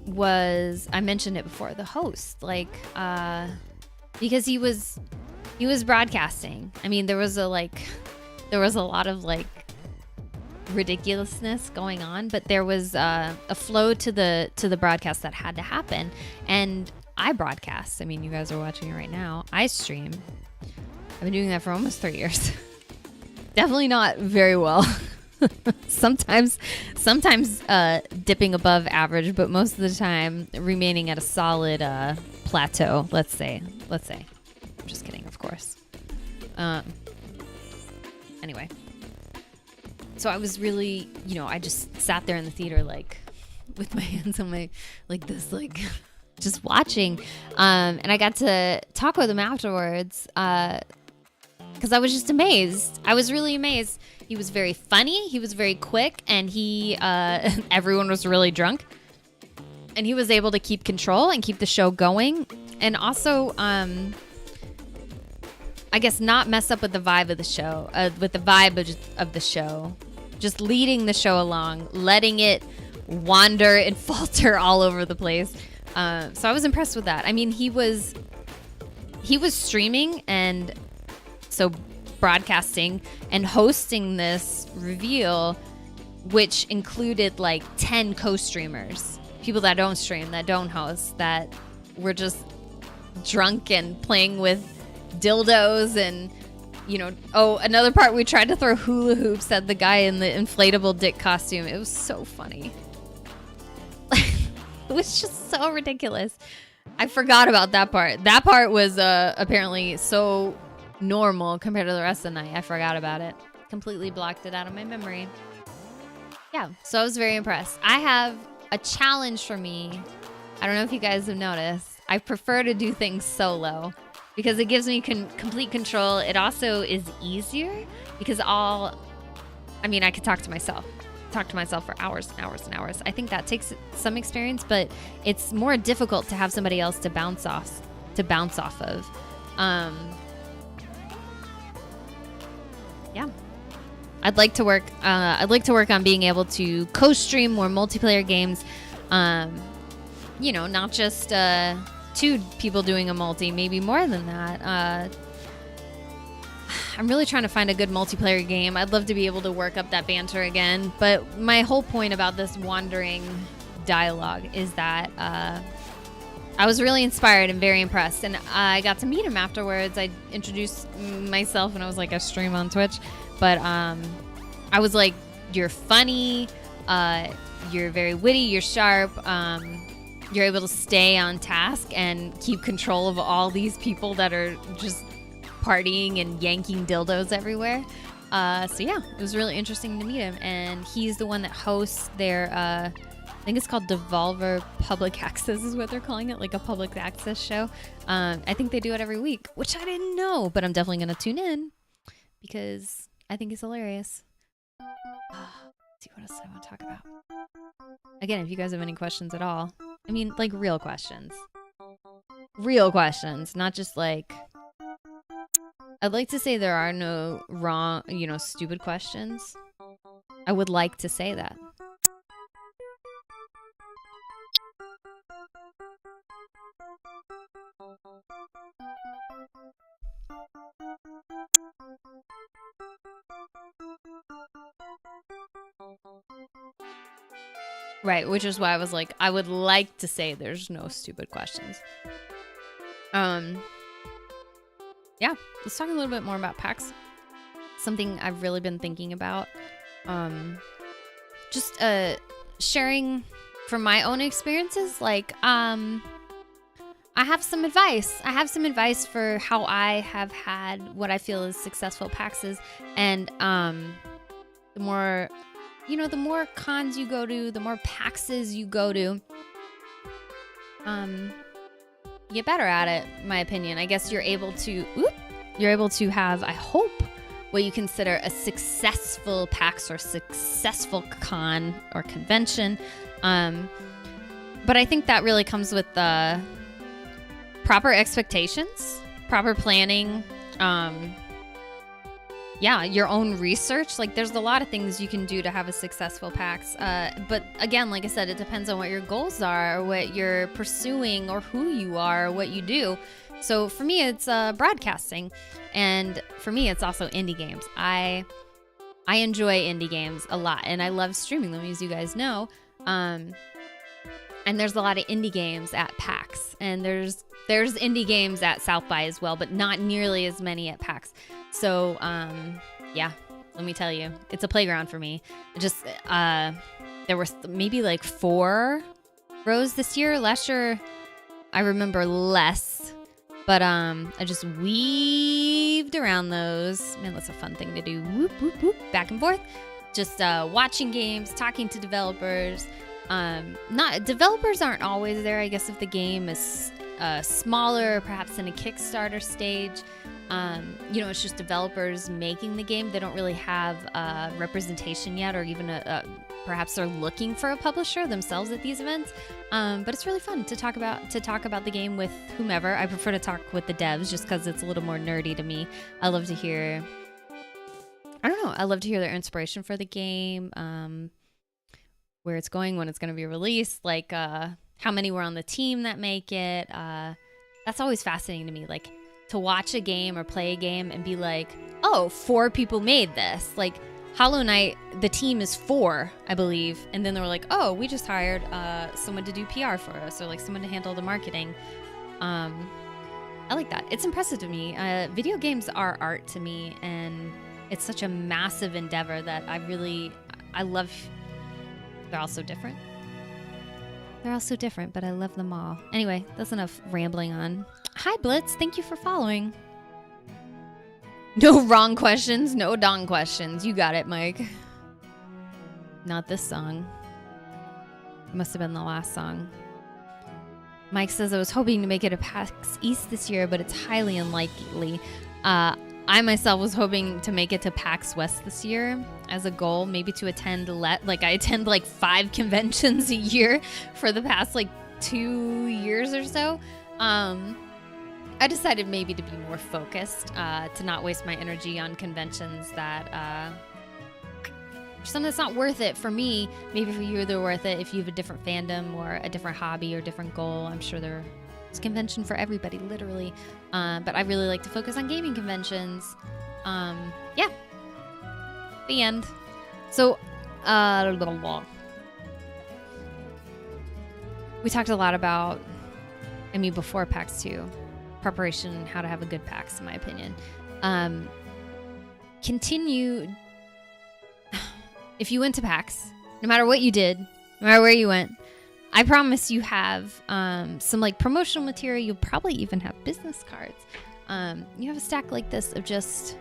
was, I mentioned it before, the host, like because he was broadcasting. I mean, there was a lot of like ridiculousness going on, but there was a flow to the broadcast that had to happen. And I broadcast. I mean, you guys are watching it right now. I stream. I've been doing that for almost 3 years. Definitely not very well. sometimes dipping above average, but most of the time remaining at a solid plateau. Let's say. I'm just kidding, of course. Anyway. So I was really, I just sat there in the theater, like, with my hands on my, like this, like, just watching. And I got to talk with him afterwards, because I was just amazed. I was really amazed. He was very funny. He was very quick. And everyone was really drunk. And he was able to keep control and keep the show going. And also, I guess not mess up with the vibe of the show, of the show. Just leading the show along, letting it wander and falter all over the place. So I was impressed with that. I mean, he was streaming and so broadcasting and hosting this reveal, which included like 10 co-streamers, people that don't stream, that don't host, that were just drunk and playing with dildos and another part, we tried to throw hula hoops at the guy in the inflatable dick costume. It was so funny. It was just so ridiculous. I forgot about that part. That part was apparently so normal compared to the rest of the night. I forgot about it. Completely blocked it out of my memory. Yeah, so I was very impressed. I have a challenge for me. I don't know if you guys have noticed. I prefer to do things solo, because it gives me complete control. It also is easier because I could talk to myself for hours and hours and hours. I think that takes some experience, but it's more difficult to have somebody else to bounce off of. Yeah. I'd like to work on being able to co-stream more multiplayer games. Not just 2 people doing a multi, maybe more than that. I'm really trying to find a good multiplayer game. I'd love to be able to work up that banter again. But my whole point about this wandering dialogue is that I was really inspired and very impressed. And I got to meet him afterwards. I introduced myself and I was like, I stream on Twitch. But I was like, you're funny. You're very witty. You're sharp. You're able to stay on task and keep control of all these people that are just partying and yanking dildos everywhere. So yeah, it was really interesting to meet him. And he's the one that hosts their, I think it's called Devolver Public Access is what they're calling it, like a public access show. I think they do it every week, which I didn't know, but I'm definitely going to tune in because I think it's hilarious. Let's see, what else I want to talk about. Again, if you guys have any questions at all, I mean, like real questions, not just like, I'd like to say there are no wrong, stupid questions. I would like to say that. Right, which is why I was like, I would like to say there's no stupid questions. Yeah, let's talk a little bit more about PAX. Something I've really been thinking about. Just sharing from my own experiences. Like, I have some advice. I have some advice for how I have had what I feel is successful PAXs. And the more cons you go to, the more PAXs you go to, you get better at it, in my opinion. I guess you're able to have, I hope, what you consider a successful PAX or successful con or convention. But I think that really comes with proper expectations, proper planning, your own research. Like, there's a lot of things you can do to have a successful PAX. But again, like I said, it depends on what your goals are, or what you're pursuing, or who you are, or what you do. So for me, it's broadcasting. And for me, it's also indie games. I enjoy indie games a lot, and I love streaming them, as you guys know. And there's a lot of indie games at PAX, and there's indie games at South by as well, but not nearly as many at PAX. So, let me tell you, it's a playground for me. Just, there were maybe like 4 rows this year. Last year, I remember less, but I just weaved around those. Man, that's a fun thing to do. Whoop, whoop, whoop, back and forth. Just watching games, talking to developers. Developers aren't always there. I guess if the game is smaller, perhaps in a Kickstarter stage, it's just developers making the game. They don't really have representation yet, or even perhaps they're looking for a publisher themselves at these events. But it's really fun to talk about the game with whomever. I prefer to talk with the devs just because it's a little more nerdy to me. I love to hear their inspiration for the game, where it's going, when it's going to be released, like how many were on the team that make it. That's always fascinating to me, like to watch a game or play a game and be like, oh, 4 people made this. Like Hollow Knight, the team is 4, I believe. And then they were like, oh, we just hired someone to do PR for us, or like someone to handle the marketing. I like that. It's impressive to me. Video games are art to me, and it's such a massive endeavor that I love. They're all so different. But I love them all. Anyway, that's enough rambling on. Hi, Blitz. Thank you for following. No wrong questions, no dong questions. You got it, Mike. Not this song. It must have been the last song. Mike says, I was hoping to make it a PAX East this year, but it's highly unlikely. I myself was hoping to make it to PAX West this year as a goal, maybe to attend I attend like 5 conventions a year for the past like 2 years or so. I decided maybe to be more focused, to not waste my energy on conventions that something that's not worth it for me. Maybe for you they're worth it if you have a different fandom or a different hobby or different goal. I'm sure there's a convention for everybody, literally. But I really like to focus on gaming conventions. The end. So, we talked a lot about, before PAX 2, preparation, how to have a good PAX, in my opinion. Continue. If you went to PAX, no matter what you did, no matter where you went, I promise you have some like promotional material. You'll probably even have business cards. You have a stack like this of just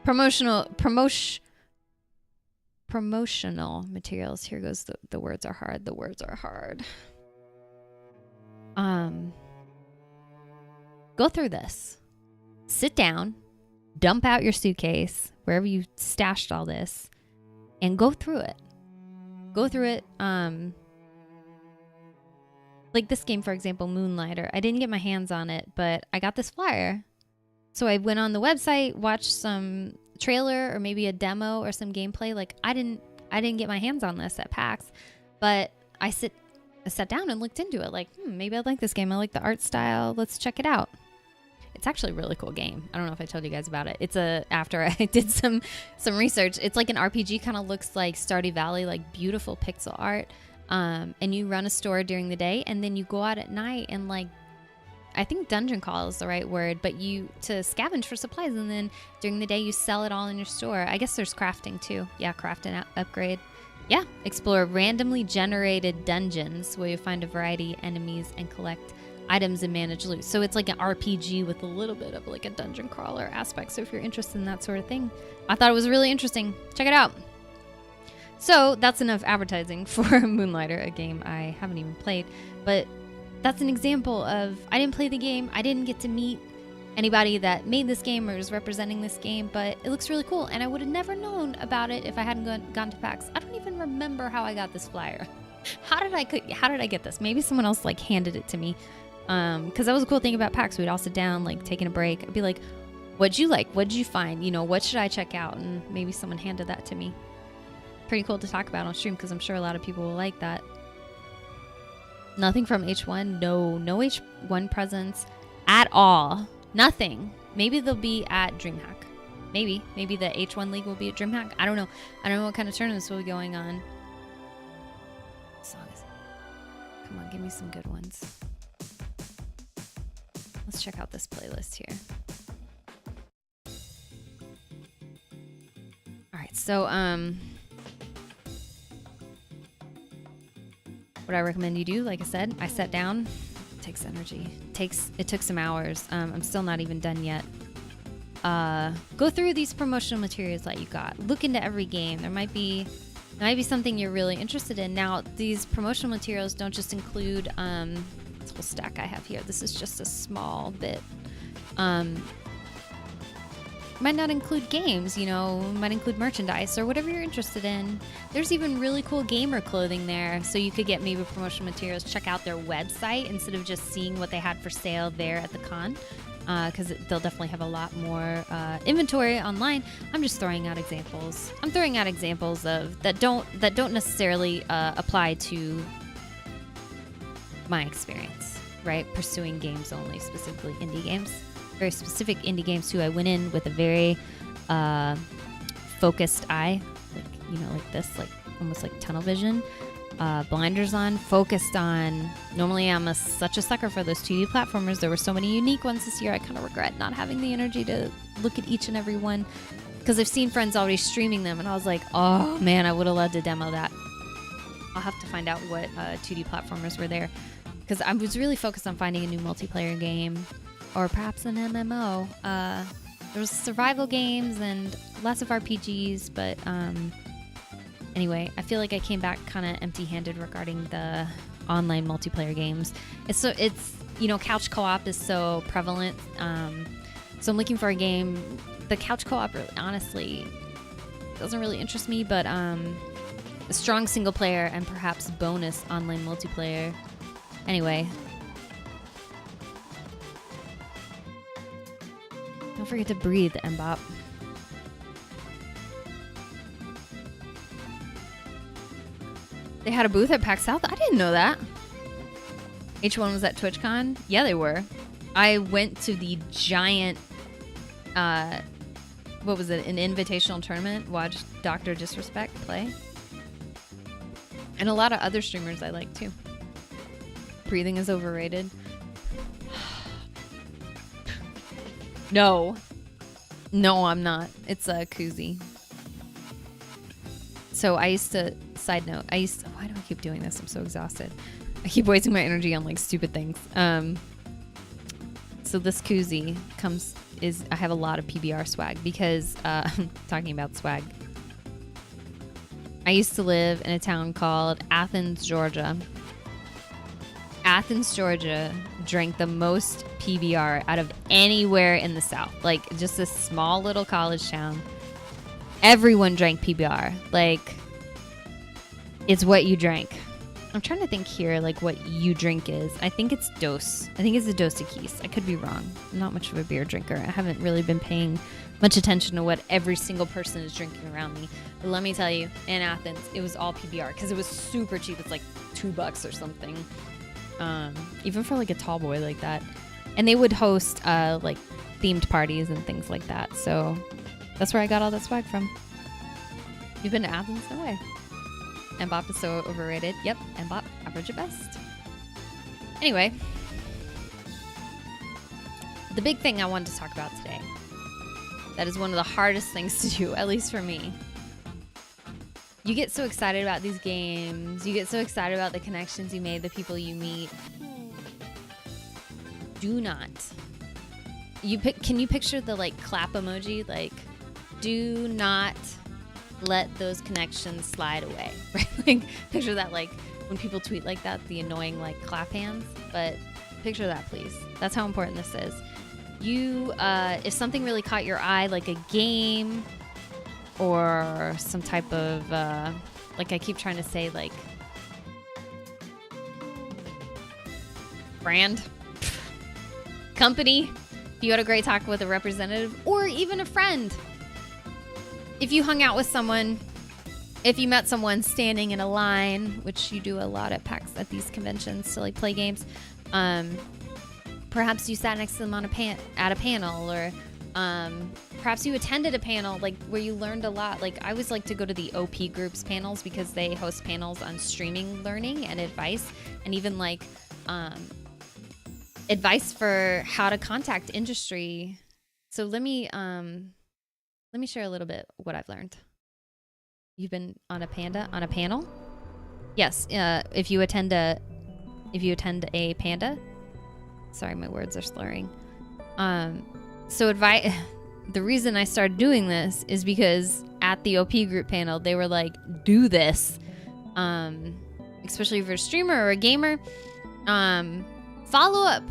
promotional materials. Here goes the words are hard. The words are hard. Go through this. Sit down, dump out your suitcase, wherever you stashed all this, and go through it. Like this game, for example, Moonlighter. I didn't get my hands on it, but I got this flyer. So I went on the website, watched some trailer or maybe a demo or some gameplay. Like I didn't get my hands on this at PAX, but I sat down and looked into it. Like, maybe I like this game. I like the art style. Let's check it out. It's actually a really cool game. I don't know if I told you guys about it. It's after I did some research, it's like an RPG, kind of looks like Stardew Valley, like beautiful pixel art. And you run a store during the day, and then you go out at night and like, I think dungeon crawl is the right word, but to scavenge for supplies, and then during the day you sell it all in your store. I guess there's crafting too. Yeah, craft and upgrade. Yeah, explore randomly generated dungeons where you find a variety of enemies and collect items and manage loot. So it's like an RPG with a little bit of like a dungeon crawler aspect. So if you're interested in that sort of thing, I thought it was really interesting. Check it out. So that's enough advertising for Moonlighter, a game I haven't even played. But that's an example of, I didn't play the game. I didn't get to meet anybody that made this game or is representing this game, but it looks really cool. And I would have never known about it if I hadn't gone to PAX. I don't even remember how I got this flyer. How did I get this? Maybe someone else like handed it to me. Because that was a cool thing about PAX. We'd all sit down, like taking a break. I'd be like, what'd you like? What'd you find? You know, what should I check out? And maybe someone handed that to me. Pretty cool to talk about on stream, because I'm sure a lot of people will like that. Nothing from H1. No H1 presence at all. Nothing. Maybe they'll be at DreamHack. Maybe the H1 League will be at DreamHack. I don't know. I don't know what kind of tournaments will be going on. What song is it? Come on, give me some good ones. Let's check out this playlist here. All right, so what I recommend you do, like I said, I sat down. It takes energy. It took some hours. I'm still not even done yet. Go through these promotional materials that you got. Look into every game. There might be something you're really interested in. Now, these promotional materials don't just include this whole stack I have here. This is just a small bit. Might not include games, you know, might include merchandise or whatever you're interested in. There's even really cool gamer clothing there, so you could get maybe promotional materials. Check out their website instead of just seeing what they had for sale there at the con, because they'll definitely have a lot more inventory online. I'm just throwing out examples. I'm throwing out examples of that don't necessarily apply to my experience, right? Pursuing games only, specifically indie games. Very specific indie games too. I went in with a very focused eye, like, you know, like this, like almost like tunnel vision, blinders on, focused on. Normally I'm such a sucker for those 2D platformers. There were so many unique ones this year. I kind of regret not having the energy to look at each and every one, because I've seen friends already streaming them and I was like, oh man, I would have loved to demo that. I'll have to find out what 2D platformers were there, because I was really focused on finding a new multiplayer game, or perhaps an MMO. There was survival games and lots of RPGs, but anyway, I feel like I came back kind of empty-handed regarding the online multiplayer games. It's you know, couch co-op is so prevalent, so I'm looking for a game. The couch co-op really, honestly doesn't really interest me, but a strong single player and perhaps bonus online multiplayer. Anyway. Don't forget to breathe, Mbop. They had a booth at PAX South? I didn't know that. H1 was at TwitchCon? Yeah, they were. I went to the giant, what was it, an invitational tournament, watched Dr. Disrespect play. And a lot of other streamers I like too. Breathing is overrated. No, I'm not. It's a koozie. So I used to, side note, why do I keep doing this? I'm so exhausted. I keep wasting my energy on like stupid things. So this koozie I have a lot of PBR swag because, talking about swag, I used to live in a town called Athens, Georgia. Athens, Georgia drank the most PBR out of anywhere in the South. Like, just a small little college town. Everyone drank PBR. Like, it's what you drank. I'm trying to think here, like, what you drink is. I think it's Dos. I think it's a Dos Equis. I could be wrong. I'm not much of a beer drinker. I haven't really been paying much attention to what every single person is drinking around me. But let me tell you, in Athens, it was all PBR because it was super cheap. It's like $2 or something. Even for like a tall boy like that. And they would host like themed parties and things like that. So that's where I got all that swag from. You've been to Athens? No way. Mbop is so overrated. Yep, Mbop, average at best. Anyway, the big thing I wanted to talk about today, that is one of the hardest things to do, at least for me. You get so excited about these games. You get so excited about the connections you made, the people you meet. Do not. Can you picture the like clap emoji? Like, do not let those connections slide away, right? Like, picture that, like, when people tweet like that, the annoying, like, clap hands. But picture that, please. That's how important this is. You, if something really caught your eye, like a game or some type of, like I keep trying to say, like, brand, company, if you had a great talk with a representative or even a friend, if you hung out with someone, if you met someone standing in a line, which you do a lot at PAX, at these conventions to like play games, perhaps you sat next to them on at a panel, or perhaps you attended a panel like where you learned a lot. Like, I always like to go to the OP groups panels because they host panels on streaming learning and advice, and even like advice for how to contact industry. So let me share a little bit what I've learned. You've been on a panel? Yes. If you attend a panda. Sorry, my words are slurring. So the reason I started doing this is because at the OP group panel, they were like, do this. Especially if you're a streamer or a gamer. Follow up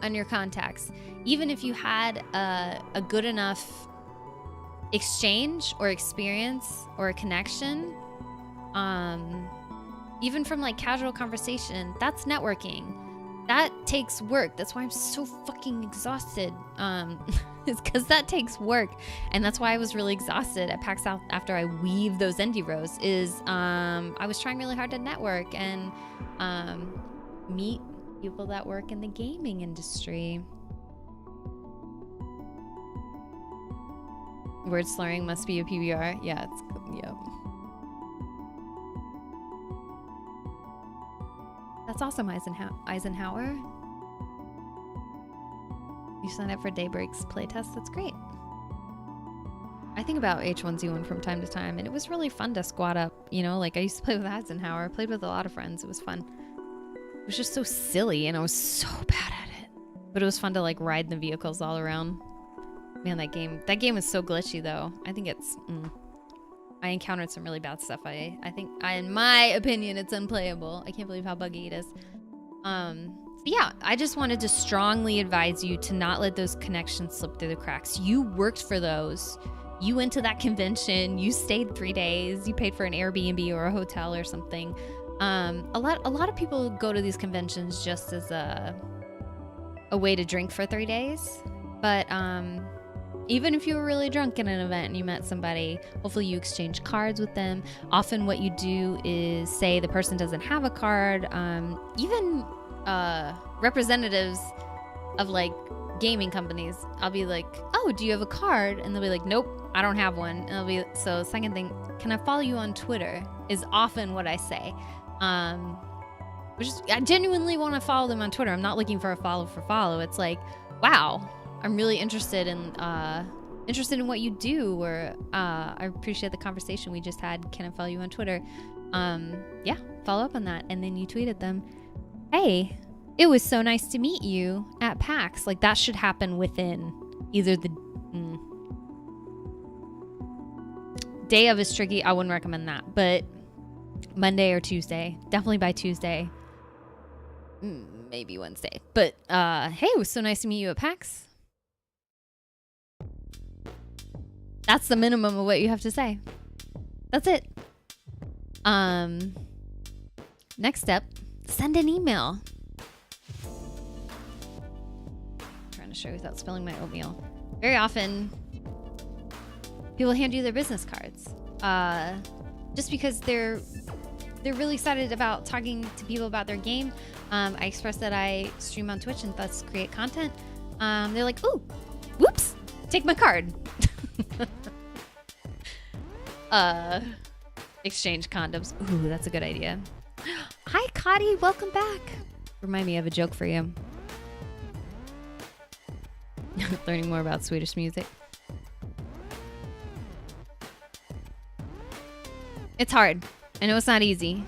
on your contacts. Even if you had a good enough exchange or experience or a connection, even from like casual conversation, that's networking. That takes work. That's why I'm so fucking exhausted. It's because that takes work. And that's why I was really exhausted at PAX South after I weaved those indie rows, is I was trying really hard to network and meet people that work in the gaming industry. Word slurring must be a PBR. Yeah, yep. That's awesome, Eisenhower. You signed up for Daybreak's playtest. That's great. I think about H1Z1 from time to time, and it was really fun to squat up. You know, like I used to play with Eisenhower. I played with a lot of friends. It was fun. It was just so silly, and I was so bad at it. But it was fun to like ride the vehicles all around. Man, that game is so glitchy though. I think it's I encountered some really bad stuff. I think in my opinion it's unplayable. I can't believe how buggy it is. Yeah, I just wanted to strongly advise you to not let those connections slip through the cracks. You worked for those. You went to that convention, you stayed 3 days, you paid for an Airbnb or a hotel or something. A lot of people go to these conventions just as a way to drink for 3 days. But even if you were really drunk in an event and you met somebody, hopefully you exchange cards with them. Often what you do is say the person doesn't have a card. Even representatives of like gaming companies, I'll be like, oh, do you have a card? And they'll be like, nope, I don't have one. And I'll be, so second thing, can I follow you on Twitter is often what I say. Which is, I genuinely want to follow them on Twitter. I'm not looking for a follow for follow. It's like, wow, I'm really interested in what you do, or I appreciate the conversation we just had. Can I follow you on Twitter? Yeah, follow up on that. And then you tweeted them, hey, it was so nice to meet you at PAX. Like, that should happen within either the day of is tricky. I wouldn't recommend that, but Monday or Tuesday, definitely by Tuesday, maybe Wednesday. But hey, it was so nice to meet you at PAX. That's the minimum of what you have to say. That's it. Next step, send an email. Trying to show without spilling my oatmeal. Very often, people hand you their business cards. Just because they're really excited about talking to people about their game. I express that I stream on Twitch and thus create content. They're like, ooh, whoops, take my card. Exchange condoms. Ooh, that's a good idea. Hi, Cotty. Welcome back. Remind me of a joke for you. Learning more about Swedish music. It's hard. I know it's not easy.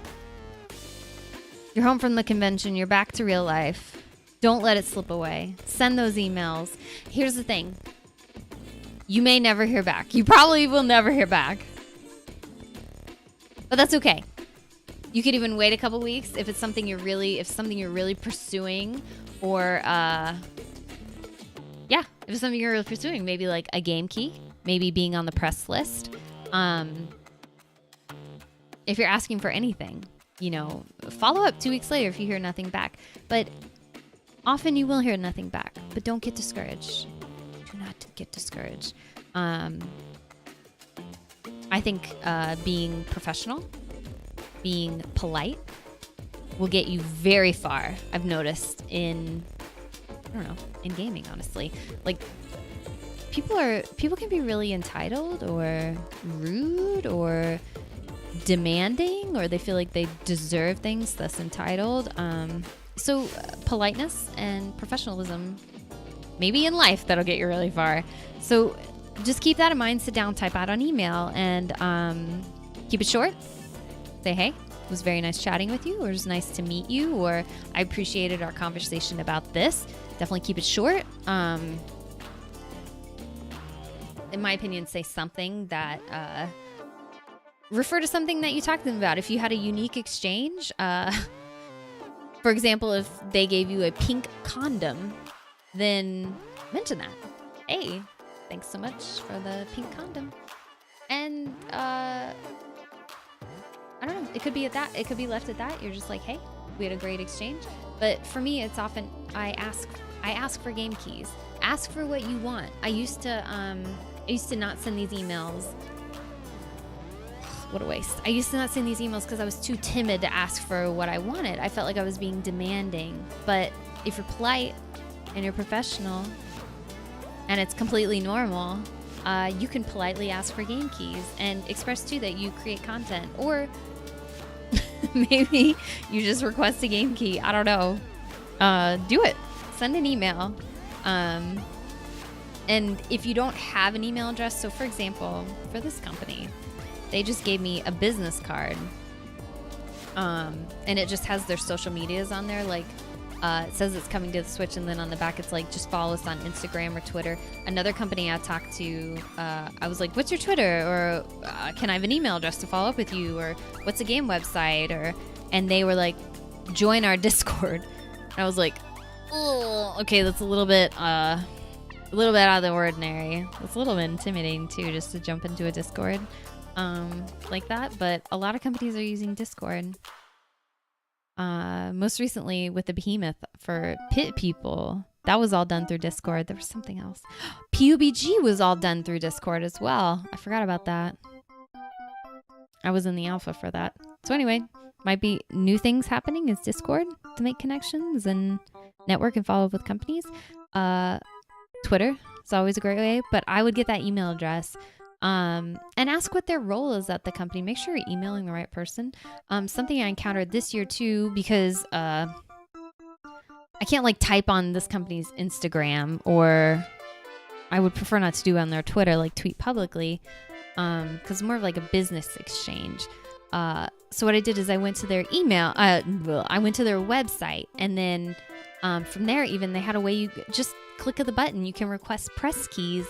You're home from the convention. You're back to real life. Don't let it slip away. Send those emails. Here's the thing. You may never hear back. You probably will never hear back. But that's okay. You could even wait a couple weeks if it's something you're really pursuing, or if it's something you're really pursuing, maybe like a game key, maybe being on the press list. If you're asking for anything, follow up 2 weeks later if you hear nothing back. But often you will hear nothing back. But don't get discouraged. Do not get discouraged. I think being professional, being polite, will get you very far. I've noticed in gaming, honestly. Like, people can be really entitled or rude or demanding, or they feel like they deserve things, thus entitled. So politeness and professionalism, maybe in life, that'll get you really far. So just keep that in mind. Sit down, type out an email, and keep it short. Say, hey, it was very nice chatting with you, or it was nice to meet you, or I appreciated our conversation about this. Definitely keep it short. In my opinion, say something that refer to something that you talked to them about. If you had a unique exchange, for example, if they gave you a pink condom, then mention that. Hey, thanks so much for the pink condom. And I don't know, it could be at that. It could be left at that. You're just like, hey, we had a great exchange. But for me, it's often I ask for game keys. Ask for what you want. I used to not send these emails. What a waste. I used to not send these emails because I was too timid to ask for what I wanted. I felt like I was being demanding. But if you're polite and you're professional and it's completely normal, you can politely ask for game keys and express too that you create content. Or maybe you just request a game key. I don't know. Do it. Send an email. And if you don't have an email address, so for example, for this company, they just gave me a business card. And it just has their social medias on there. Like, it says it's coming to the Switch, and then on the back it's like, just follow us on Instagram or Twitter. Another company I talked to, I was like, what's your Twitter? Or can I have an email address to follow up with you? Or what's a game website? And they were like, join our Discord. And I was like, oh, okay, that's a little bit out of the ordinary. It's a little bit intimidating too, just to jump into a Discord like that. But a lot of companies are using Discord. Most recently with the Behemoth for Pit People, that was all done through Discord. There was something else. PUBG was all done through Discord as well. I forgot about that. I was in the alpha for that. So anyway, might be new things happening is Discord to make connections and network and follow up with companies. Twitter is always a great way, but I would get that email address and ask what their role is at the company. Make sure you're emailing the right person. Something I encountered this year too, because I can't like type on this company's Instagram, or I would prefer not to do on their Twitter, like tweet publicly, because it's more of like a business exchange. So what I did is I went to their email, I went to their website, and then from there, even they had a way you just click of the button, you can request press keys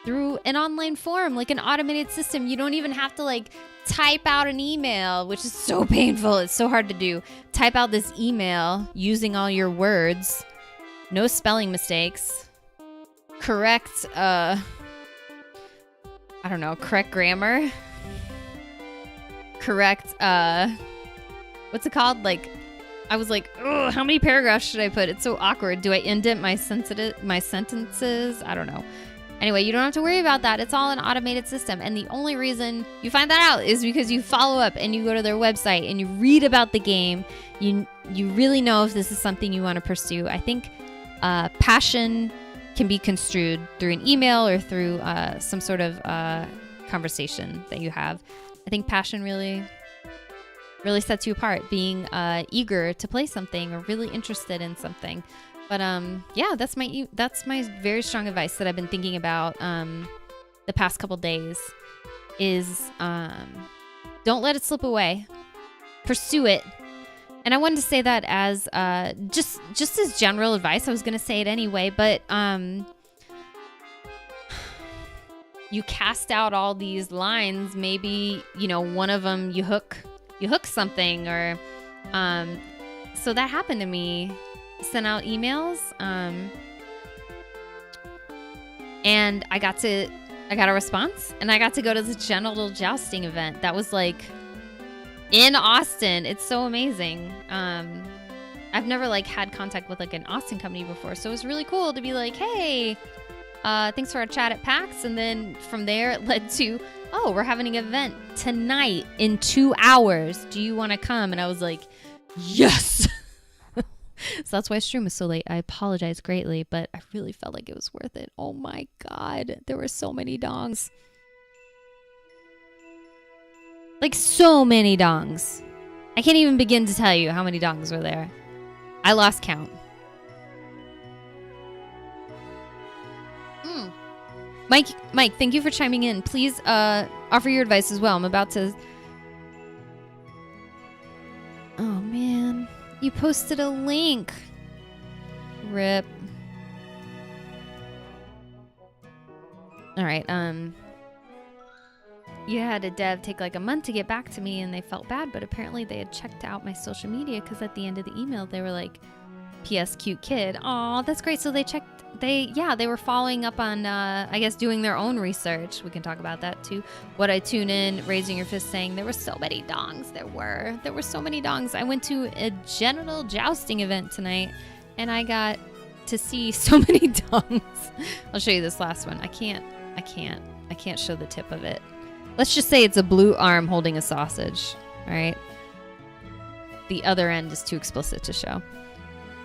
through an online form, like an automated system. You don't even have to like type out an email, which is so painful. It's so hard to do. Type out this email using all your words, no spelling mistakes, correct, correct grammar, correct, what's it called? Like, I was like, ugh, how many paragraphs should I put? It's so awkward. Do I indent my sentences? I don't know. Anyway, you don't have to worry about that. It's all an automated system. And the only reason you find that out is because you follow up and you go to their website and you read about the game. You really know if this is something you want to pursue. I think passion can be construed through an email or through some sort of conversation that you have. I think passion really sets you apart, being eager to play something or really interested in something. But yeah, that's my very strong advice that I've been thinking about the past couple days is don't let it slip away. Pursue it. And I wanted to say that as just as general advice. I was going to say it anyway, but you cast out all these lines. Maybe, one of them you hook something, or so that happened to me. Sent out emails, and I got a response, and I got to go to the genital jousting event. That was like in Austin. It's so amazing. I've never had contact with an Austin company before, so it was really cool to be like, hey, thanks for our chat at PAX. And then from there it led to, oh, we're having an event tonight in 2 hours. Do you want to come? And I was like, yes. So that's why stream was so late. I apologize greatly, but I really felt like it was worth it. Oh my God. There were so many dongs. So many dongs. I can't even begin to tell you how many dongs were there. I lost count. Mike, thank you for chiming in. Please offer your advice as well. I'm about to... Oh, man. You posted a link. Rip. All right. You had a dev take a month to get back to me, and they felt bad, but apparently they had checked out my social media because at the end of the email they were like, "P.S. cute kid." Aw, that's great. So they checked. They were following up on, I guess, doing their own research. We can talk about that too. What I tune in, raising your fist, saying there were so many dongs. There were so many dongs. I went to a genital jousting event tonight, and I got to see so many dongs. I'll show you this last one. I can't show the tip of it. Let's just say it's a blue arm holding a sausage. All right. The other end is too explicit to show.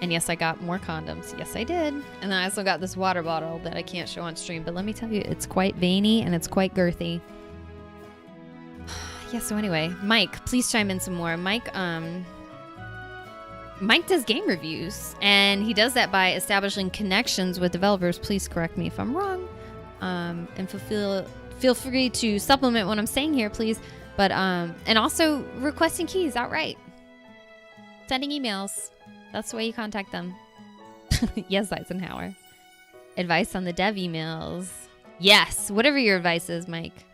And yes, I got more condoms. Yes, I did. And then I also got this water bottle that I can't show on stream. But let me tell you, it's quite veiny and it's quite girthy. Yeah, so anyway, Mike, please chime in some more. Mike does game reviews. And he does that by establishing connections with developers. Please correct me if I'm wrong. And feel free to supplement what I'm saying here, please. But and also requesting keys outright. Sending emails. That's the way you contact them. Yes, Eisenhower. Advice on the dev emails. Yes, whatever your advice is, Mike.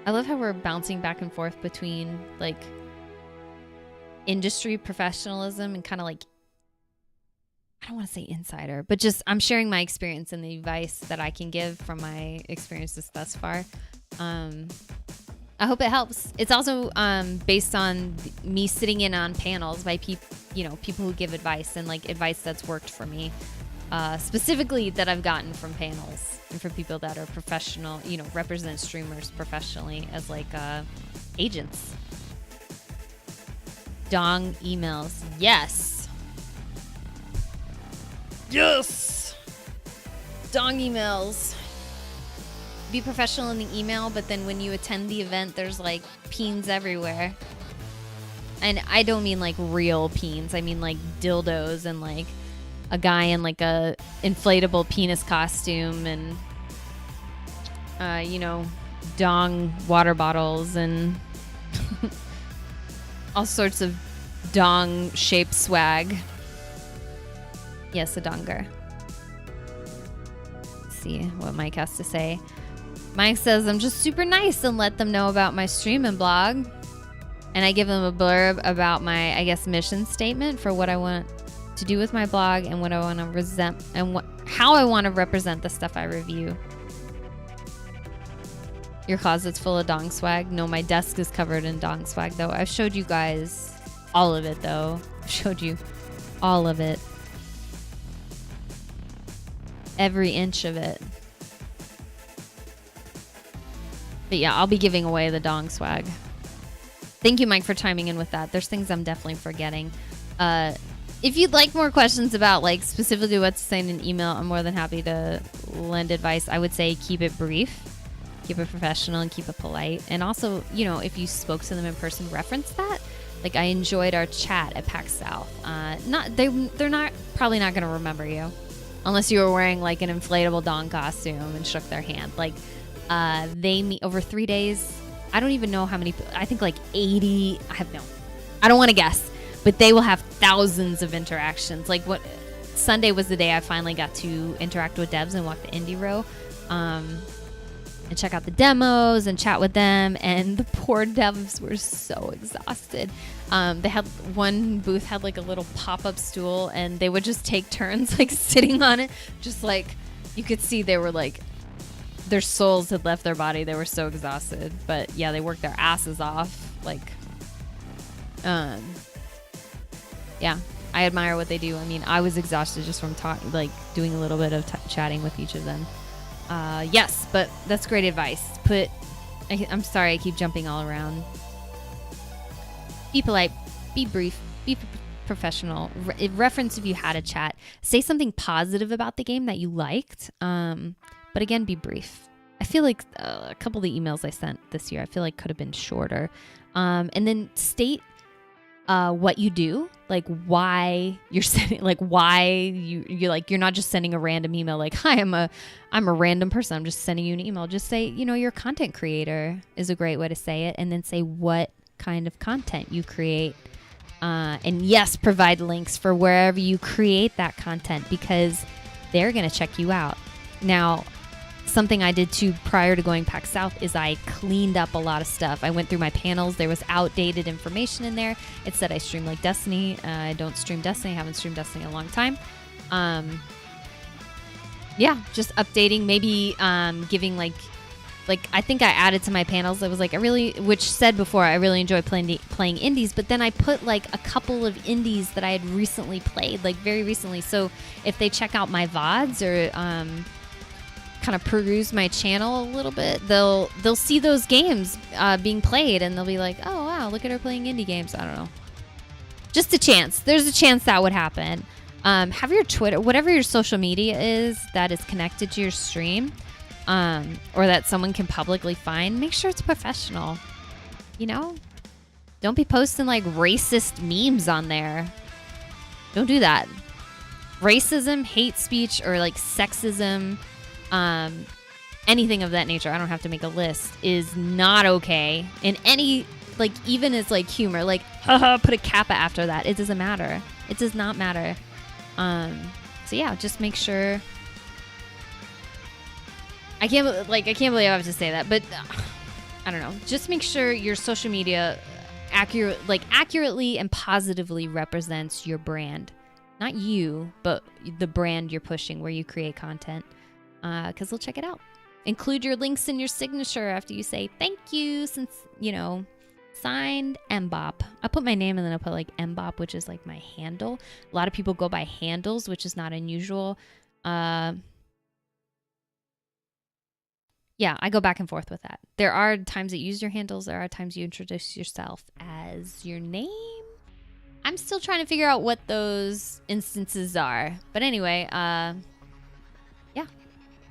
I love how we're bouncing back and forth between industry professionalism and kind of I don't want to say insider, but just I'm sharing my experience and the advice that I can give from my experiences thus far. I hope it helps. It's also based on me sitting in on panels by people who give advice and advice that's worked for me, specifically that I've gotten from panels and from people that are professional, represent streamers professionally as agents. Dong emails. Yes. Yes. Dong emails. Be professional in the email, but then when you attend the event, there's peens everywhere. And I don't mean real peens. I mean dildos and a guy in a inflatable penis costume and dong water bottles and all sorts of dong shaped swag. Yes, a donger. Let's see what Mike has to say. Mike says, I'm just super nice and let them know about my stream and blog. And I give them a blurb about my, I guess, mission statement for what I want to do with my blog and what I want to present and how I want to represent the stuff I review. Your closet's full of dong swag. No, my desk is covered in dong swag, though. I've showed you guys all of it, though. I've showed you all of it. Every inch of it. But yeah, I'll be giving away the dong swag. Thank you, Mike, for chiming in with that. There's things I'm definitely forgetting. If you'd like more questions about like specifically what to say in an email, I'm more than happy to lend advice. I would say keep it brief, keep it professional, and keep it polite. And also, you know, if you spoke to them in person, reference that. Like, I enjoyed our chat at PAX South. They're not probably not going to remember you unless you were wearing like an inflatable Dawn costume and shook their hand. Like, they meet over 3 days. I don't even know how many. I think like 80. I don't want to guess, but they will have thousands of interactions. Like, what Sunday was the day I finally got to interact with devs and walk the indie row. And check out the demos and chat with them. And the poor devs were so exhausted. They had one booth had like a little pop-up stool, and they would just take turns like sitting on it. Just like you could see they were like their souls had left their body. They were so exhausted. But yeah, they worked their asses off. Like, yeah, I admire what they do. I mean, I was exhausted just from doing a little bit of chatting with each of them. Yes, but that's great advice. I'm sorry I keep jumping all around. Be polite, be brief, be professional. Reference if you had a chat. Say something positive about the game that you liked. But again, be brief. I feel like a couple of the emails I sent this year, I feel like could have been shorter. And then state what you do, like why you're sending, like why you're like, you're not just sending a random email like, hi, I'm a random person, I'm just sending you an email. Just say, you know, you're a content creator is a great way to say it. And then say what kind of content you create. And yes, provide links for wherever you create that content, because they're going to check you out. Now, something I did too prior to going PAX South is I cleaned up a lot of stuff. I went through my panels. There was outdated information in there. It said I stream like Destiny. I don't stream Destiny. I haven't streamed Destiny in a long time. Yeah, just updating, maybe giving like I think I added to my panels. I was like, which said before, I really enjoy playing indies, but then I put like a couple of indies that I had recently played, like very recently. So if they check out my VODs or kind of peruse my channel a little bit, they'll see those games being played, and they'll be like, oh wow, look at her playing indie games. I don't know. Just a chance. There's a chance that would happen. Have your Twitter, whatever your social media is that is connected to your stream, or that someone can publicly find, make sure it's professional. You know? Don't be posting like racist memes on there. Don't do that. Racism, hate speech, or like sexism, anything of that nature, I don't have to make a list, is not okay. And any, like, even as like humor, like, haha, put a kappa after that. It doesn't matter. It does not matter. So yeah, just make sure. I can't believe I have to say that, but I don't know. Just make sure your social media accurately and positively represents your brand. Not you, but the brand you're pushing where you create content. Because they'll check it out. Include your links in your signature after you say thank you, since, you know, signed Mbop. I put my name and then I put like Mbop, which is like my handle. A lot of people go by handles, which is not unusual. Yeah, I go back and forth with that. There are times that you use your handles. There are times you introduce yourself as your name. I'm still trying to figure out what those instances are. But anyway, yeah.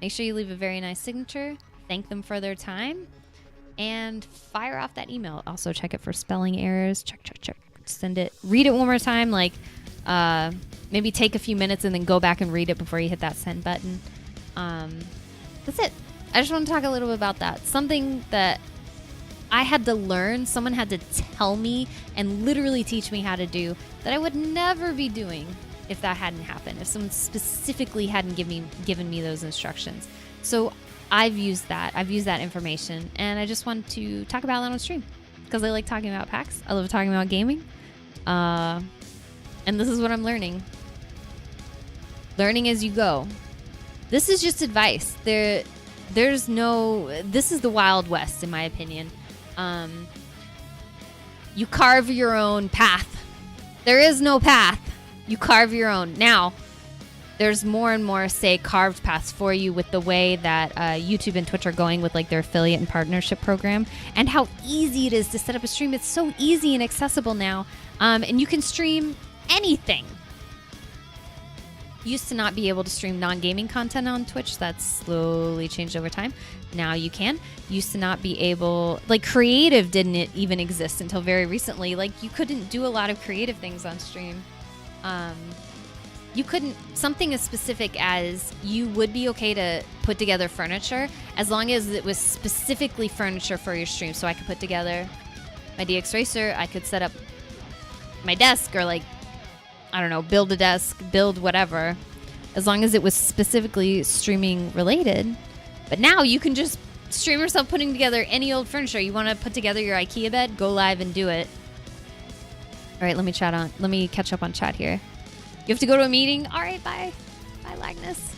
Make sure you leave a very nice signature. Thank them for their time. And fire off that email. Also check it for spelling errors. Check. Send it. Read it one more time. Like, maybe take a few minutes and then go back and read it before you hit that send button. That's it. I just want to talk a little bit about that. Something that I had to learn, someone had to tell me and literally teach me how to do, that I would never be doing if that hadn't happened, if someone specifically hadn't given me those instructions. So I've used that information, and I just wanted to talk about that on stream because I like talking about PAX. I love talking about gaming. And this is what I'm learning. Learning as you go. This is just advice. This is the Wild West, in my opinion. You carve your own path. There is no path. You carve your own. Now, there's more and more, say, carved paths for you with the way that YouTube and Twitch are going with like their affiliate and partnership program, and how easy it is to set up a stream. It's so easy and accessible now. And you can stream anything. used to not be able to stream non-gaming content on Twitch. That's slowly changed over time. Now you can. Used to not be able, like creative didn't even exist until very recently. Like you couldn't do a lot of creative things on stream. You couldn't, something as specific as you would be okay to put together furniture as long as it was specifically furniture for your stream. So I could put together my DX Racer, I could set up my desk or like, I don't know, build a desk, build whatever, as long as it was specifically streaming related. But now you can just stream yourself putting together any old furniture. You want to put together your IKEA bed, go live and do it. All right, let me catch up on chat here. You have to go to a meeting? All right, bye. Bye, Lagnus.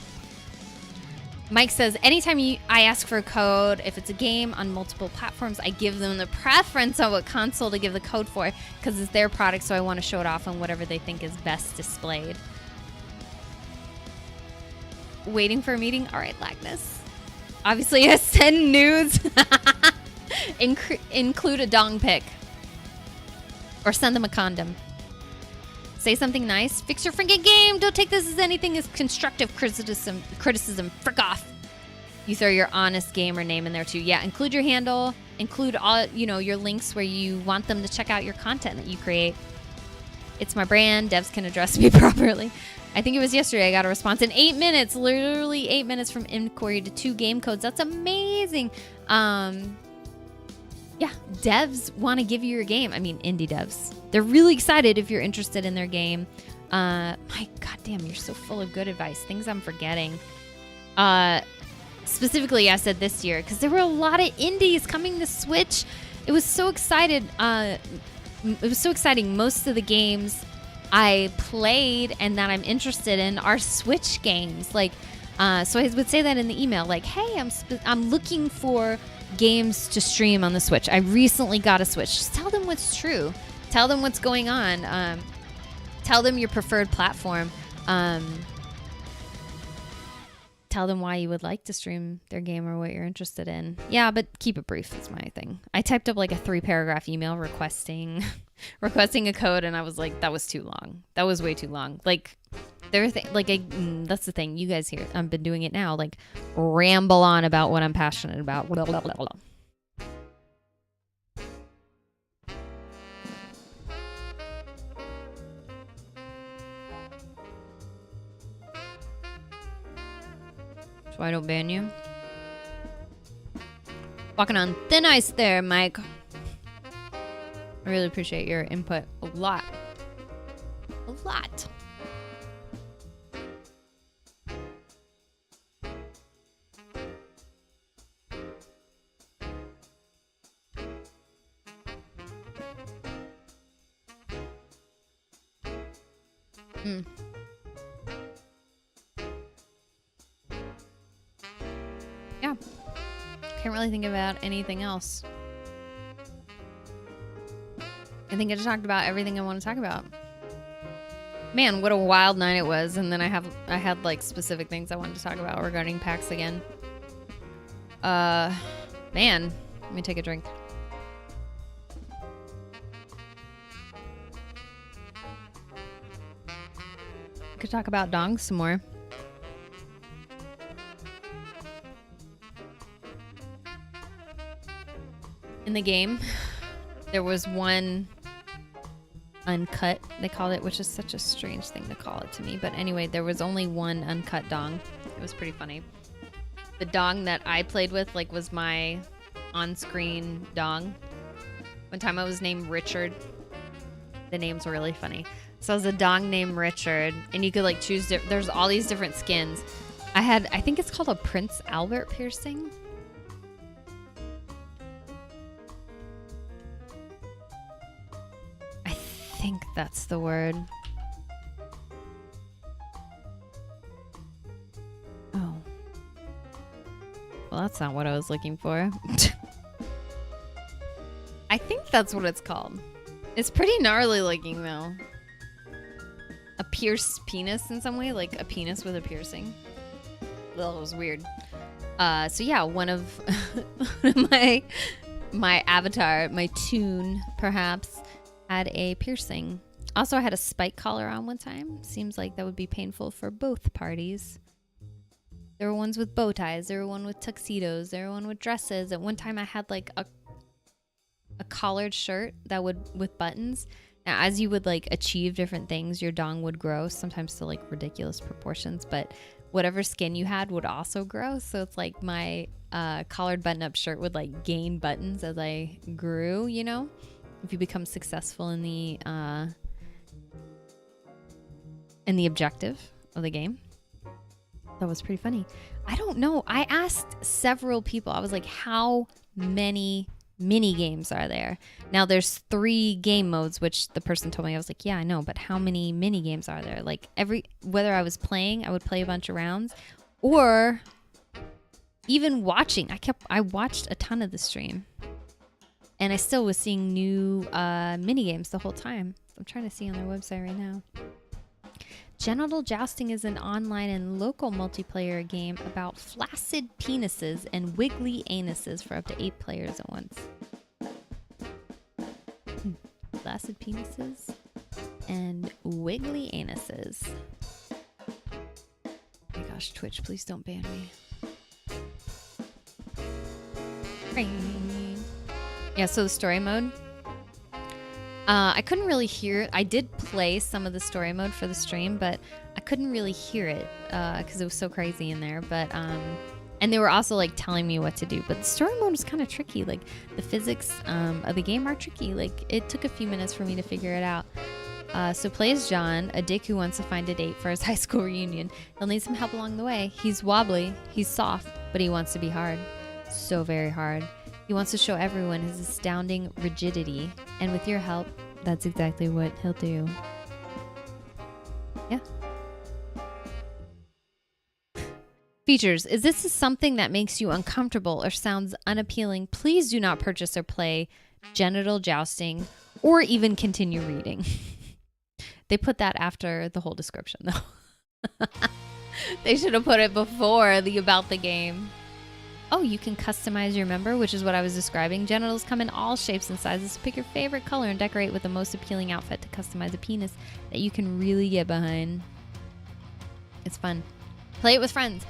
Mike says, anytime I ask for a code, if it's a game on multiple platforms, I give them the preference on what console to give the code for because it's their product, so I want to show it off on whatever they think is best displayed. Waiting for a meeting? All right, Lagnus. Obviously, yes, send nudes. Include a dong pic. Or send them a condom. Say something nice. Fix your freaking game. Don't take this as anything as constructive criticism. Frick off. You throw your honest gamer name in there too. Yeah, include your handle. Include all, your links where you want them to check out your content that you create. It's my brand. Devs can address me properly. I think it was yesterday I got a response in 8 minutes. Literally 8 minutes from inquiry to 2 game codes. That's amazing. Yeah, devs want to give you your game. I mean, indie devs. They're really excited if you're interested in their game. My goddamn, you're so full of good advice. Things I'm forgetting. Specifically, I said this year because there were a lot of indies coming to Switch. It was so excited. It was so exciting. Most of the games I played and that I'm interested in are Switch games. Like, so I would say that in the email, like, hey, I'm looking for games to stream on the Switch. I recently got a Switch. Just tell them what's true. Tell them what's going on. Tell them your preferred platform. Tell them why you would like to stream their game or what you're interested in. Yeah, but keep it brief is my thing. I typed up like a 3-paragraph email requesting a code, and I was like, that was too long. That was way too long. Like, that's the thing. You guys here, I've been doing it now. Like, ramble on about what I'm passionate about. Blah, blah, blah, blah. So I don't ban you. Walking on thin ice there, Mike. I really appreciate your input a lot. A lot. Yeah. Can't really think about anything else. I think I just talked about everything I want to talk about. Man, what a wild night it was. And then I had like specific things I wanted to talk about regarding PAX again. Man, let me take a drink. Could talk about dongs some more. In the game, there was one uncut, they called it, which is such a strange thing to call it to me. But anyway, there was only one uncut dong. It was pretty funny. The dong that I played with, like, was my on-screen dong. One time I was named Richard. The names were really funny. So I was a dong named Richard, and you could like choose, there's all these different skins. I think it's called a Prince Albert piercing. I think that's the word. Oh. Well, that's not what I was looking for. I think that's what it's called. It's pretty gnarly looking though. A pierced penis in some way, like a penis with a piercing. Well, it was weird. So yeah, one of my avatar, my toon perhaps, had a piercing Also, I had a spike collar on one time. Seems like that would be painful for both parties. There were ones with bow ties. There were one with tuxedos. There were one with dresses. At one time, I had like a collared shirt that would with buttons. Now, as you would like achieve different things, your dong would grow, sometimes to like ridiculous proportions. But whatever skin you had would also grow. So it's like my collared button-up shirt would like gain buttons as I grew. You know, if you become successful in the objective of the game. That was pretty funny. I don't know. I asked several people. I was like, how many mini games are there? Now there's 3 game modes, which the person told me. I was like, yeah, I know, but how many mini games are there? Like whether I was playing, I would play a bunch of rounds, or even watching. I watched a ton of the stream, and I still was seeing new mini games the whole time. I'm trying to see on their website right now. Genital Jousting is an online and local multiplayer game about flaccid penises and wiggly anuses for up to 8 players at once. Flaccid penises and wiggly anuses. Oh my gosh, Twitch, please don't ban me. Yeah, so the story mode. I couldn't really hear it. I did play some of the story mode for the stream, but I couldn't really hear it because it was so crazy in there. But and they were also like telling me what to do. But the story mode was kind of tricky. Like the physics of the game are tricky. Like it took a few minutes for me to figure it out. So play as John, a dick who wants to find a date for his high school reunion. He'll need some help along the way. He's wobbly, he's soft, but he wants to be hard. So very hard. He wants to show everyone his astounding rigidity, and with your help, that's exactly what he'll do. Yeah. Features. Is this something that makes you uncomfortable or sounds unappealing? Please do not purchase or play Genital Jousting or even continue reading. They put that after the whole description, though. They should have put it before the about the game. Oh, you can customize your member, which is what I was describing. Genitals come in all shapes and sizes. So pick your favorite color and decorate with the most appealing outfit to customize a penis that you can really get behind. It's fun. Play it with friends.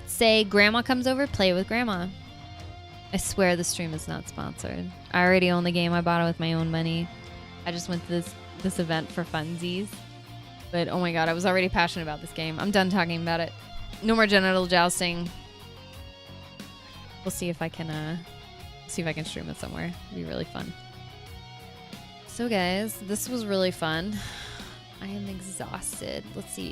Say grandma comes over, play it with grandma. I swear the stream is not sponsored. I already own the game. I bought it with my own money. I just went to this event for funsies. But oh my god, I was already passionate about this game. I'm done talking about it. No more genital jousting. We'll see if I can stream it somewhere. It'd be really fun. So guys, this was really fun. I am exhausted. Let's see.